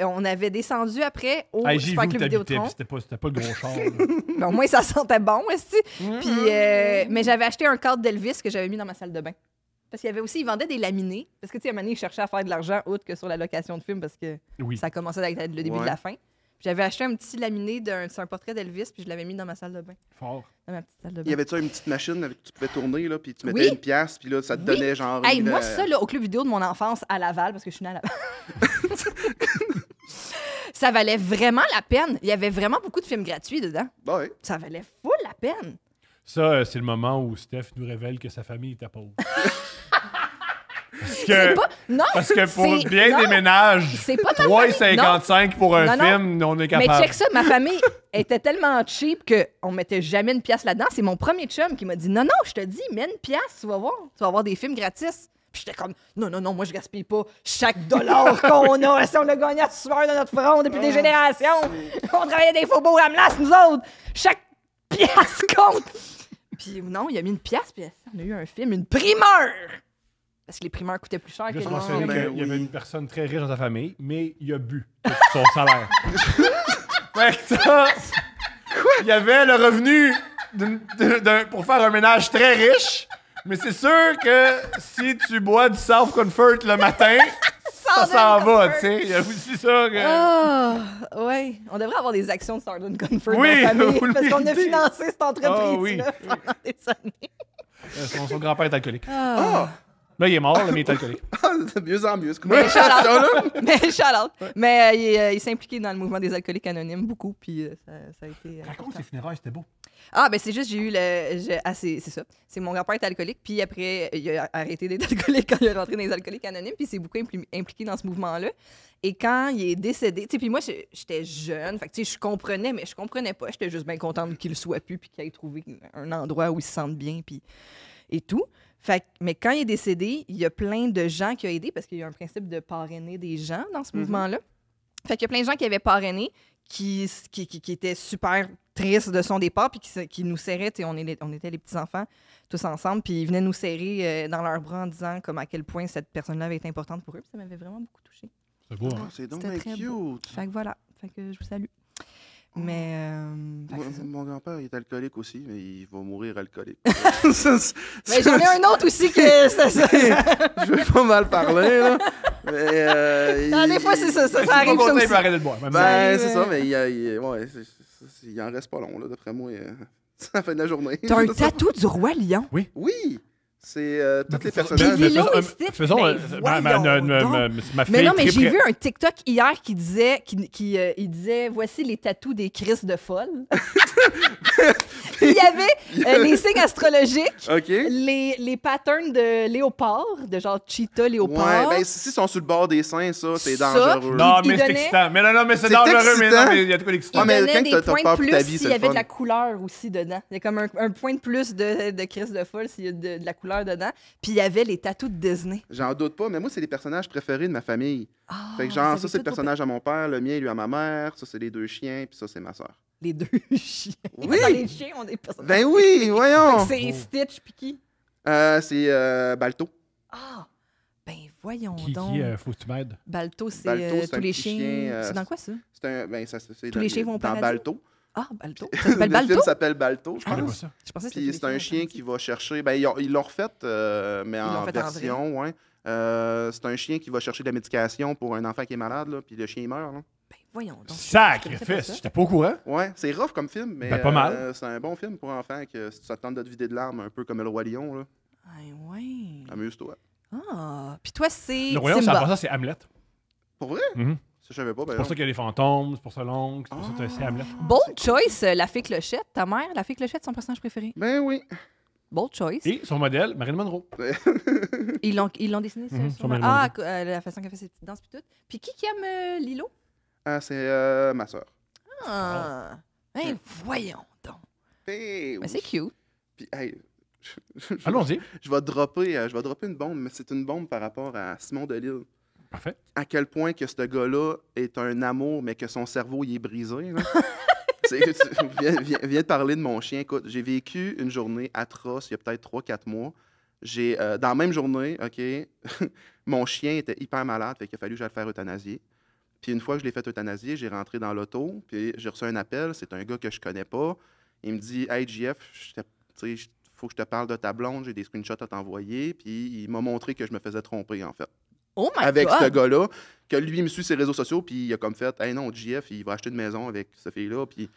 on avait descendu après au Hey, j'ai vu super où club t'habitais, Vidéotron. puis c'était pas le gros char. là. Ben, au moins, ça sentait bon, aussi. Puis, mais j'avais acheté un cadre d'Elvis que j'avais mis dans ma salle de bain. Parce qu'il y avait aussi, ils vendaient des laminés. Parce que, tu sais, à un moment donné, ils cherchaient à faire de l'argent autre que sur la location de film parce que Oui. ça commençait à être le début Ouais. de la fin. Puis j'avais acheté un petit laminé c'est un portrait d'Elvis, puis je l'avais mis dans ma salle de bain. Fort. Dans ma petite salle de Y bain. avait-tu une petite machine avec que tu pouvais tourner, là, puis tu mettais Oui. une pièce, puis là, ça te Oui. donnait genre. Hey, moi, ça, là, au club vidéo de mon enfance à Laval, parce que je suis née à Laval. Ça valait vraiment la peine. Il y avait vraiment beaucoup de films gratuits dedans. Bah ouais. Ça valait full la peine. Ça, c'est le moment où Steph nous révèle que sa famille était pauvre. Parce C'est que, pas... Non, parce que pour c'est- bien non, des ménages, c'est pas ma famille. 3,55 pour un Non, non. film, on est Mais capable. check ça, ma famille était tellement cheap qu'on mettait jamais une pièce là-dedans. C'est mon premier chum qui m'a dit non, je te dis, mets une pièce, tu vas voir. Tu vas avoir des films gratis. Puis j'étais comme non, moi je gaspille pas chaque dollar qu'on a. Si on l'a gagné à sueur de notre front depuis des générations. On travaillait des faubourgs à Menace, nous autres. Chaque pièce compte. Puis non, il a mis une pièce, puis on a eu un film, une primeur. Parce que les primeurs coûtaient plus cher que Juste les mentionner ben qu'il y avait oui. une personne très riche dans sa famille, mais il a bu tout son salaire. Fait que ça, il y avait le revenu pour faire un ménage très riche, mais c'est sûr que si tu bois du South Comfort le matin, ça s'en va, tu sais. Il y a aussi ça que... Ah, ouais. On devrait avoir des actions de Southern Comfort Oui, dans la famille, vous le parce qu'on a méritez. financé cette entreprise-là Ah, oui. pendant des années. son grand-père est alcoolique. Ah! Là, il est mort, là, mais il est alcoolique. De mieux en mieux, c'est comme Mais ça, là. Mais shout-out. Mais il s'est impliqué dans le mouvement des alcooliques anonymes beaucoup, puis ça a été... Raconte ses funérailles, c'était beau. Ah, ben c'est juste, j'ai eu c'est ça. C'est mon grand-père est alcoolique, puis après, il a arrêté d'être alcoolique quand il est rentré dans les alcooliques anonymes, puis il s'est beaucoup impliqué dans ce mouvement-là. Et quand il est décédé, tu sais, puis moi, j'étais jeune, fait que tu sais, je comprenais, mais je comprenais pas. J'étais juste bien contente qu'il le soit plus, puis qu'il ait trouvé un endroit où il se sente bien, puis et tout. Fait que, mais quand il est décédé, il y a plein de gens qui ont aidé, parce qu'il y a un principe de parrainer des gens dans ce mouvement-là. Fait qu'il y a plein de gens qui avaient parrainé, qui étaient super tristes de son départ, puis qui nous serraient. On était les petits-enfants, tous ensemble, puis ils venaient nous serrer dans leurs bras en disant comme à quel point cette personne-là avait été importante pour eux. Puis ça m'avait vraiment beaucoup touchée. C'est beau, Ah, hein? c'est donc C'était bien très beau. cute. Fait que voilà. Fait que je vous salue. Mais... fait que Moi, c'est ça. mon grand-père il est alcoolique aussi, mais il va mourir alcoolique. Mais j'en ai un autre aussi que c'est ça. Je vais pas mal parler, là. Non, des fois, c'est ça. Ça Si arrive, pas ça content, il aussi. peut arrêter de boire. Même Ben, arrive, c'est ça, mais ouais, il en reste pas long, là, d'après moi. C'est la fin de la journée. T'as un tatou du Roi Lion. Oui! C'est tous les Puis personnages. Lilo faisons- et Stitch, faisons, mais ma voyons donc. fille Mais non, mais j'ai triperait. vu un TikTok hier qui disait, il disait voici les tatous des crises de folle. Il y avait les signes astrologiques, OK. les patterns de léopard, de genre cheetah, Ouais, léopard. ben, si ils sont sur le bord des seins, ça, c'est Ça, dangereux. Non, Il mais c'est donnait- excitant. Mais non, mais c'est C'est dangereux, mais non, excitant. mais il y a de quoi d'excitant. Ouais, mais Il donnait quand des t'as points peur de pour plus ta vie, c'est s'il y le avait de fun. la couleur aussi dedans. Il y a comme un point de plus de crise de folle s'il y a de la couleur dedans. Puis il y avait les tatous de Disney. J'en doute pas, mais moi, c'est les personnages préférés de ma famille. Ah, Fait que vous genre, avez ça, c'est le tout personnage à mon père, le mien, lui, à ma mère, ça, c'est les 2 chiens, puis ça, c'est ma soeur. Les 2 chiens. Oui. Dans les chiens ont des personnages. Ben oui, voyons! C'est Stitch puis qui? C'est Balto. Ah! Ben voyons Qui, donc. faut que tu m'aides? Balto, c'est Balto, c'est tous un les petit chiens. chien, C'est dans quoi ça? C'est Tous les chiens vont au dans paradis? Balto. Ah, Balto. Ça s'appelle Le Balto? film s'appelle Balto, je Je connais pas pense. ça. Je pensais que c'était Puis tous c'est les un chiens chien au qui va chercher. Ben, ils l'ont refait, mais l'ont en fait en vrai. version, ouais. C'est un chien qui va chercher de la médication pour un enfant qui est malade, là, puis le chien il meurt. Là. Ben voyons donc. Je connaissais pas Sacrifice! ça. J'étais pas au courant. Ouais, c'est rough comme film, mais Ben, pas mal. c'est un bon film pour enfants que si tu attends de te vider de larmes, un peu comme Le Roi Lion, là, Ah ouais. amuse-toi. Ah. Puis toi, c'est Le royaume, Simba. ça, ça, c'est Hamlet. Pour vrai? Mhm. Ça, je savais pas. C'est pour ça qu'il y a des fantômes, c'est pour ça l'oncle, c'est pour ça que c'est Hamlet. Bold choice, la fée Clochette. Ta mère, la fée Clochette, son personnage préféré. Ben oui. Bold choice. Et son modèle, Marilyn Monroe. Ils l'ont dessiné, ça? Mhm, sur sur ma- Marilyn la façon qu'elle fait ses petites danses puis tout. Puis qui aime Lilo? Ah, c'est ma soeur. Ah. Hey, voyons donc. Hey, Ben, c'est cute. Puis, hey, Allons-y. je vais dropper une bombe, mais c'est une bombe par rapport à Simon Delille. Parfait. À quel point que ce gars-là est un amour, mais que son cerveau il est brisé. Là. Viens de parler de mon chien. Écoute, j'ai vécu une journée atroce il y a peut-être 3-4 mois. Dans la même journée, OK, mon chien était hyper malade, fait qu'il a fallu que j'aille le faire euthanasier. Puis une fois que je l'ai fait euthanasier, j'ai rentré dans l'auto, puis j'ai reçu un appel. C'est un gars que je connais pas. Il me dit « Hey, JF, il faut que je te parle de ta blonde, j'ai des screenshots à t'envoyer. » Puis il m'a montré que je me faisais tromper, en fait. Oh my Avec God! ce gars-là, que lui, il me suit ses réseaux sociaux, puis il a comme fait « Hey non, JF, il va acheter une maison avec cette fille-là, puis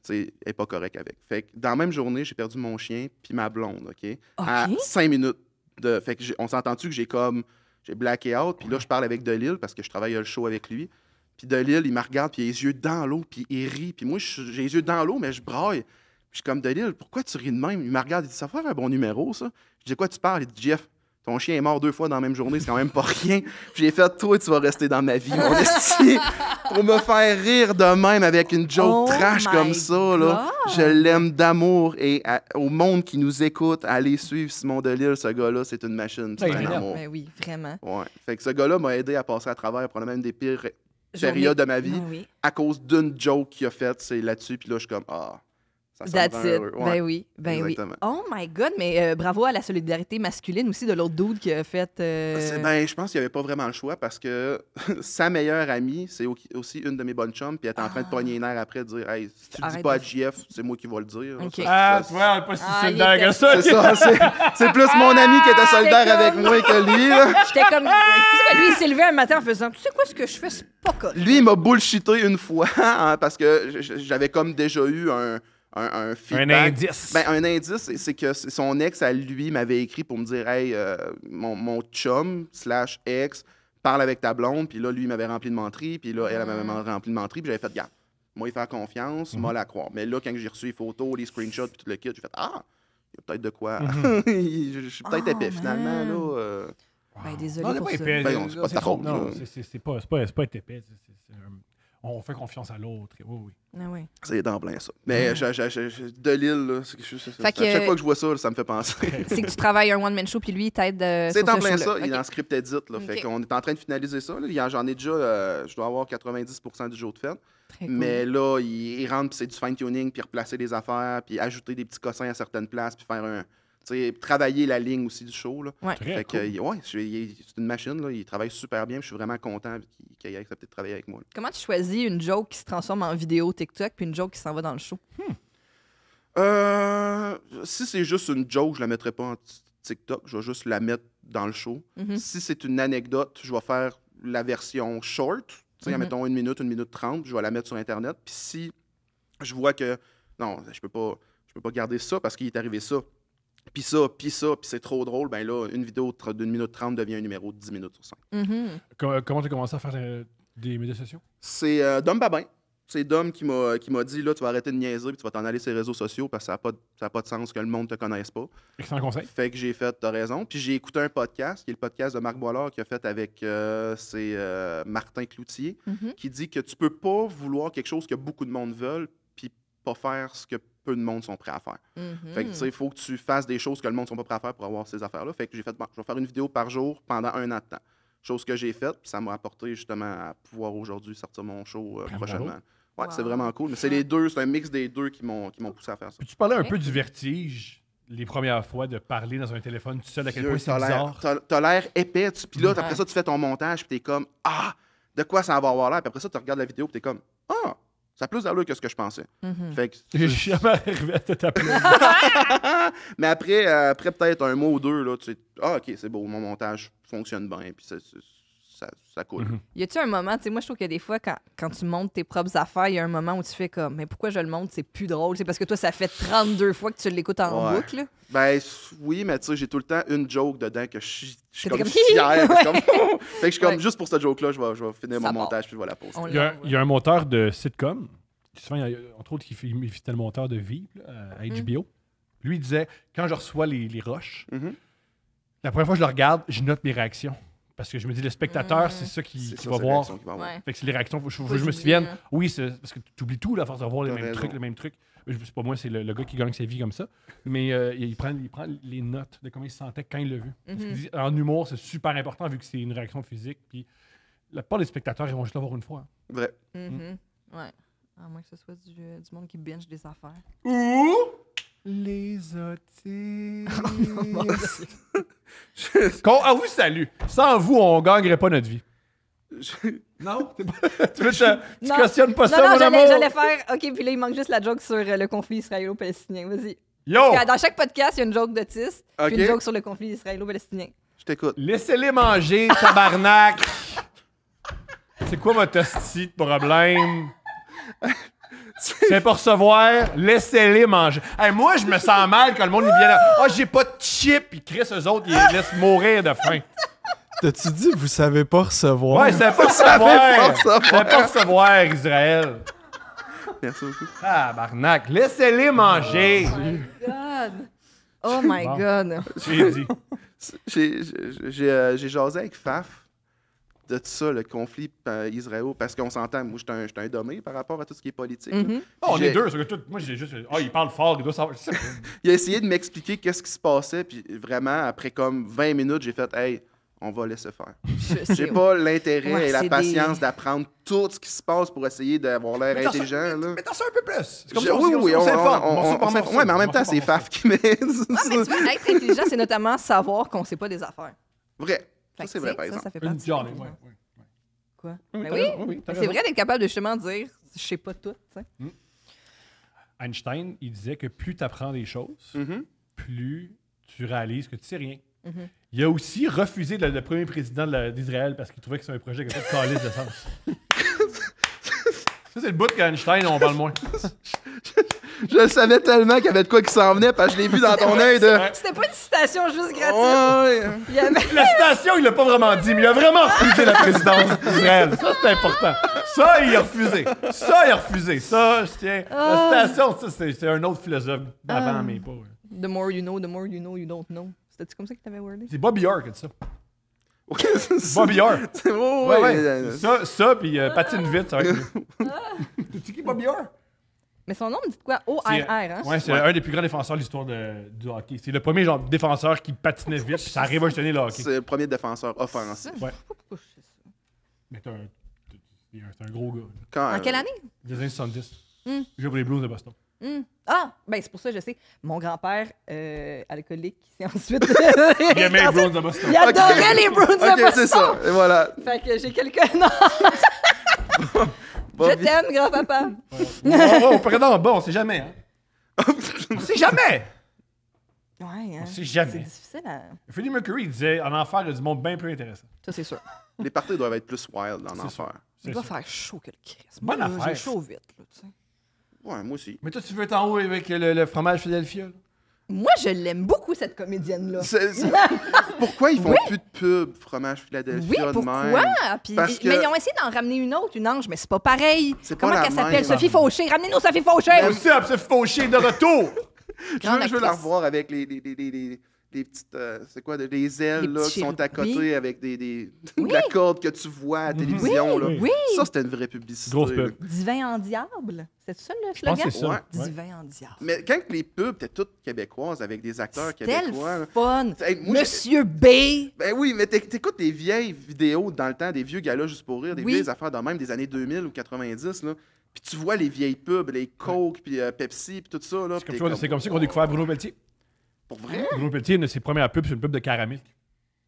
elle n'est pas correct avec. » Fait que dans la même journée, j'ai perdu mon chien, puis ma blonde, OK? À 5 minutes de... Fait que on s'entend-tu que j'ai blacké out, puis là, je parle avec Delille, parce que je travaille le show avec lui. Puis Delille, il me regarde, puis il a les yeux dans l'eau, puis il rit. Puis moi, j'ai les yeux dans l'eau, mais je braille. Puis je suis comme, Delille, pourquoi tu ris de même? Il me regarde, il dit, ça va faire un bon numéro, ça? Je dis, quoi tu parles? Il dit, Jeff, ton chien est mort 2 fois dans la même journée, c'est quand même pas rien. Puis j'ai fait, toi, tu vas rester dans ma vie, mon esti. Pour me faire rire de même avec une joke Oh trash my comme ça, là. God. Je l'aime d'amour. Et au monde qui nous écoute, allez suivre Simon Delille, ce gars-là, c'est une machine. C'est Ouais, un génial. amour. Ben oui, vraiment. Ouais. Fait que ce gars-là m'a aidé à passer à travers probablement une des pires périodes de ma vie Ben oui. à cause d'une joke qu'il a faite, c'est là-dessus. Puis là, je suis comme, ça me That's rend it. heureux. Ouais. Ben oui, ben exactement. oui. Oh my God, mais bravo à la solidarité masculine aussi de l'autre dude qui a fait... Je pense qu'il n'y avait pas vraiment le choix parce que sa meilleure amie, c'est aussi une de mes bonnes chums, puis elle est en train de pogner les nerfs après de dire, hey, si tu le Arrête dis pas à de- JF, c'est moi qui vais le dire. Ok. Ah, tu vois, on est pas si Ah, solidaire il que était- ça. C'est ça, c'est plus mon ami qui était solidaire j'étais avec comme- moi que lui. Là. J'étais comme... Tu sais que lui, il s'est levé un matin en faisant, tu sais quoi, ce que je fais, c'est pas correct. Lui, il m'a bullshité une fois hein, parce que j'avais comme déjà eu un Un feedback. indice. Ben, un indice, c'est que son ex, à lui, m'avait écrit pour me dire « Hey, mon chum / ex parle avec ta blonde. » Puis là, lui, il m'avait rempli de menterie. Puis là, elle m'avait rempli de menterie. Puis j'avais fait « Regarde, moi, il faire confiance, moi, la croire. » Mais là, quand j'ai reçu les photos, les screenshots, puis tout le kit, j'ai fait « Ah, il y a peut-être de quoi. Je suis peut-être Oh, épais, finalement. man. Là, Ben, désolé Non, on est pour pas ça. épais. Ben non, c'est pas ta faute, Non, là. c'est pas être épais. On fait confiance à l'autre. Oui, oui. Ah oui. C'est dans plein ça. Mais de l'île, là, Fait que- à chaque fois que je vois ça, là, ça me fait penser. C'est que tu travailles un one-man show, puis lui, il t'aide C'est sur en ce plein show-là. ça, il est Ok. en script edit. Là, Fait Ok. qu'on est en train de finaliser ça. Là. J'en ai déjà, je dois avoir 90% du jour de fait. Très cool. Mais là, il rentre, puis c'est du fine-tuning, puis replacer des affaires, puis ajouter des petits cossins à certaines places, puis faire travailler la ligne aussi du show. Là. Ouais. Très Fait cool. que, ouais, c'est une machine. Là. Il travaille super bien. puis Je suis vraiment content qu'il ait accepté de travailler avec moi. Là. Comment tu choisis une joke qui se transforme en vidéo TikTok, puis une joke qui s'en va dans le show? Si c'est juste une joke, je la mettrai pas en TikTok. Je vais juste la mettre dans le show. Mhm. Si c'est une anecdote, je vais faire la version short, tu sais, mettons 1 minute 30, je vais la mettre sur Internet. Puis si je vois que, non, je peux pas garder ça parce qu'il est arrivé ça, puis c'est trop drôle, ben là, une vidéo d'1 minute 30 devient un numéro de 10 minutes sur 5. Comment tu as commencé à faire des médias sociaux? C'est Dom Babin. C'est Dom qui m'a dit, là, tu vas arrêter de niaiser puis tu vas t'en aller sur les réseaux sociaux parce que ça n'a pas de sens que le monde te connaisse pas. Excellent conseil. Fait que j'ai fait, t'as raison. Puis j'ai écouté un podcast, qui est le podcast de Marc Boilard, qu'il a fait avec Martin Cloutier, qui dit que tu peux pas vouloir quelque chose que beaucoup de monde veulent puis pas faire ce que peu de monde sont prêts à faire. Fait que, tu sais, il faut que tu fasses des choses que le monde sont pas prêts à faire pour avoir ces affaires-là. Fait que j'ai fait, bon, je vais faire une vidéo par jour pendant 1 an de temps. Chose que j'ai faite, puis ça m'a apporté justement à pouvoir aujourd'hui sortir mon show prochainement. Ouais, c'est vraiment cool. Mais c'est les deux, c'est un mix des deux qui m'ont poussé à faire ça. Peux-tu parler un peu du vertige les premières fois de parler dans un téléphone tout seul, à quel point c'est bizarre? T'as l'air épais, puis là, après ça, tu fais ton montage, puis t'es comme, ah, de quoi ça va avoir l'air? Puis après ça, tu regardes la vidéo, puis t'es comme, ah, ça a plus d'allure que ce que je pensais. Fait que, J'ai jamais arrivé à te taper. mais après peut-être un mois ou deux, là, tu sais, ah, ok, c'est beau, mon montage fonctionne bien, puis ça coule. Y a-tu un moment, tu sais, moi je trouve que des fois, quand tu montes tes propres affaires, il y a un moment où tu fais comme, mais pourquoi je le monte, c'est plus drôle? C'est parce que toi, ça fait 32 fois que tu l'écoutes en boucle. Ben oui, mais tu sais, j'ai tout le temps une joke dedans que je suis comme comme fier. ouais. Fait que je suis comme, juste pour cette joke-là, je vais finir mon montage, puis je vais la poster. Il y a un monteur de sitcom, souvent, entre autres, qui était le monteur de Vie à HBO. Lui, il disait, quand je reçois les rushs, la première fois que je le regarde, je note mes réactions. Parce que je me dis, le spectateur, c'est ça qui va voir. Fait que c'est les réactions. Je me souvienne. Oui, parce que tu oublies tout, à force de voir les mêmes trucs. C'est pas moi, c'est le gars qui gagne sa vie comme ça. Mais il prend les notes de comment il se sentait quand il l'a vu. Parce qu'il dit, en humour, c'est super important vu que c'est une réaction physique. Puis la plupart des spectateurs, ils vont juste l'avoir une fois. Vrai. Ouais. À moins que ce soit du monde qui binge des affaires. Ou les autistes. À vous, salut. Sans vous, on gagnerait pas notre vie. Non? Tu questionnes pas ça, mon amour? J'allais faire... OK, puis là, il manque juste la joke sur le conflit israélo-palestinien. Vas-y. Yo! Dans chaque podcast, il y a une joke d'autiste, puis une joke sur le conflit israélo-palestinien. Je t'écoute. Laissez-les manger, tabarnak! C'est quoi votre hostie de problème? C'est pour recevoir, laissez-les manger. Hey, moi, je me sens mal quand le monde il vient. Ah, j'ai pas de chip, puis Chris, eux autres, ils les laissent mourir de faim. T'as-tu dit, vous savez pas recevoir? Ouais, c'est pas recevoir. C'est pas recevoir, Israël. Merci beaucoup. Ah, barnac, laissez-les manger. Oh my God. Oh my God. J'ai dit. J'ai jasé avec Faf de tout ça, le conflit israélo, parce qu'on s'entend, moi, je suis un dommé par rapport à tout ce qui est politique. Oh, on est deux. Moi, j'ai juste... Ah, il parle fort, il doit savoir. Il a essayé de m'expliquer qu'est-ce qui se passait, puis vraiment, après comme 20 minutes, j'ai fait « Hey, on va laisser faire. » J'ai pas l'intérêt et la patience d'apprendre tout ce qui se passe pour essayer d'avoir l'air intelligent. Mais t'en sais un peu plus. C'est comme oui, on s'informe. Ouais, mais en même temps, c'est Faf qui m'aide. Ah, mais tu vois, être intelligent, c'est notamment savoir qu'on sait pas des affaires. Vrai. Fait Ça, c'est vrai, par exemple. Ça fait partie. Quoi? Oui, Ben oui, c'est vrai d'être capable de justement dire je sais pas tout. T'sais. Einstein, il disait que plus tu apprends des choses, plus tu réalises que tu sais rien. Il a aussi refusé le premier président d'Israël parce qu'il trouvait que c'est un projet qui avait pas de calice de sens. Ça, c'est le bout qu'Einstein, on parle moins. Je le savais tellement qu'il y avait de quoi qui s'en venait parce que je l'ai vu dans ton œil de... C'était pas une citation juste gratuite. Ouais. Il y avait... La citation, il l'a pas vraiment dit, mais il a vraiment refusé la présidence d'Israël. Ça, c'est important. Ça, il a refusé. Ça, je tiens. La citation, ça, c'est un autre philosophe d'avant, mais pas... The more you know, you don't know. C'était-tu comme ça que t'avais wordé? C'est Bobby Orr qui a dit ça. OK, c'est ça. Bobby Orr. C'est bon, ouais. Ça puis patine vite, ça va être mieux. Tu qui Bobby Orr? Mais son nom me dit quoi? O-R-R, hein? Ouais, c'est un des plus grands défenseurs de l'histoire du hockey. C'est le premier genre défenseur qui patinait vite, puis ça a révolutionné le hockey. C'est le premier défenseur offensif. Ouais. Pourquoi je sais ça? Mais c'est un gros gars. En quelle année? Des années 70. Il joue pour les Blues de Boston. Ah, ben c'est pour ça que je sais. Mon grand-père, alcoolique, c'est ensuite... Il aimait les Bruins de Boston. Il adorait les Bruins de Boston. OK, c'est ça. Et voilà. Fait que j'ai quelques... Non. Je t'aime, grand-papa. On peut regarder en bas, on sait jamais. Hein? On sait jamais. Ouais, hein. On sait C'est jamais. difficile à... Freddie Mercury, il disait en enfer, il y a du monde bien plus intéressant. Ça, c'est sûr. Les parties doivent être plus wild en C'est enfer. sûr. Il C'est doit sûr. faire chaud que le Christ. Bonne Moi, là, affaire. j'ai chaud vite, là, tu sais. Ouais, moi aussi. Mais toi, tu veux être en haut avec le fromage Philadelphia? Là? Moi, je l'aime beaucoup, cette comédienne-là. Pourquoi ils font plus de pub fromage Philadelphia Oui, de pourquoi? même? Puis, Parce que- mais ils ont essayé d'en ramener une autre, une ange, mais c'est pas pareil. C'est pas Comment la qu'elle s'appelle? même. Sophie Fauché. Ramenez-nous Sophie Fauché! Ben, Aussi, elle se faucher de retour! Grande Je veux la actrice. revoir avec les petites. C'est quoi, des ailes Les là, petits qui sont à côté chérubins. avec de la corde que tu vois à la télévision. Là. Oui! Ça, c'était une vraie publicité. Grosse là. pub. Divin en diable. C'est ça le Je pense slogan? que c'est ça. Ouais. Ouais. Divin en diable. Mais quand les pubs étaient toutes québécoises avec des acteurs C'était québécois. le là, fun. Hey, moi, j'ai- Monsieur B. Ben oui, mais t'écoutes des vieilles vidéos dans le temps, des vieux galas juste pour rire, des Oui. vieilles affaires de même des années 2000 ou 90, là. Puis tu vois les vieilles pubs, les Coke, puis Pepsi, puis tout ça, là. puis t'es C'est comme ça qu'on a découvert Bruno Pelletier. Pour vrai? Bruno Pelletier, une de ses premières pubs, c'est une pub de caramel.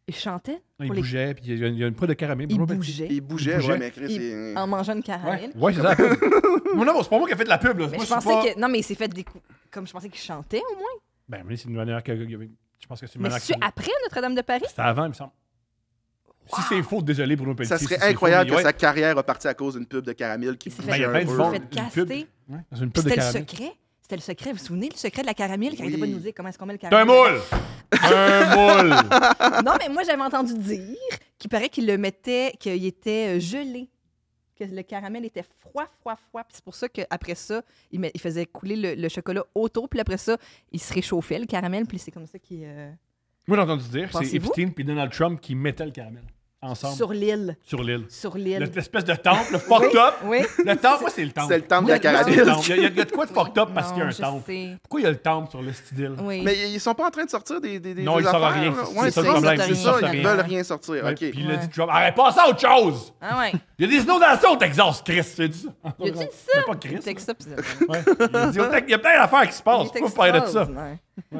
Il chantait Il pour les- bougeait, puis il y a une pub de caramel. Il Bruno Pelletier. bougeait. Il bougeait, bougeait. ouais, mais Chris, Il- En mangeant une caramel. Ouais, c'est ça la pub. Mais non, c'est pas moi qui ai fait la pub. Là. Mais Moi, je pensais suis pas... que... Non, mais il s'est fait des coups... Comme je pensais qu'il chantait, au moins. Ben, mais c'est une manière que. Je pense que c'est une Mais manière c'est que. après Notre-Dame de Paris? C'était avant, il me semble. Si c'est faux, désolé, Bruno Pelletier. ça serait si c'est incroyable faux, que mais sa carrière repartie à cause d'une pub de caramel qui Il s'est Ben, il y a fait- bien du il monde. s'est fait Une pub. caster. Ouais, dans une pub de C'était le caramel. secret. C'était le secret. Vous vous souvenez, le secret de la caramel qui Oui. arrêtait pas de nous dire comment est-ce qu'on met le C'est un caramel? moule! Un moule! Non, mais moi, j'avais entendu dire qu'il paraît qu'il le mettait, qu'il était gelé. Que le caramel était froid. Puis c'est pour ça qu'après ça, il faisait couler le chocolat autour. Puis après ça, il se réchauffait, le caramel. Puis c'est comme ça qu'il... Moi, j'ai entendu dire, c'est Pensez-vous? Epstein puis Donald Trump qui mettaient le caramel ensemble Sur l'île. sur l'île. Sur l'île. L'espèce de temple, le fucked up. Oui. Le temple, moi, c'est le temple. C'est le temple de la Oui, caramel. C'est le temple. Il y a de quoi de fucked up parce qu'il y a un Non, je temple. sais. Pourquoi il y a le temple sur le style île? Oui. Mais ils sont pas en train de sortir des Non, des ils sortent affaires, rien. là. C'est Ouais, ça le problème. c'est Ils ça, sortent ils rien. veulent rien sortir. Ouais, OK. Puis il a Ouais. dit Trump, arrête, passe à autre chose! Ah ouais. Il y a des inondations au Texas, Chris, tu dit ça? Il a dit ça? C'est pas Chris. Texas, là. puis ça. Ouais. Il y a plein d'affaires qui se passent. Il est Pourquoi vous parlez de ça? extraordinaire.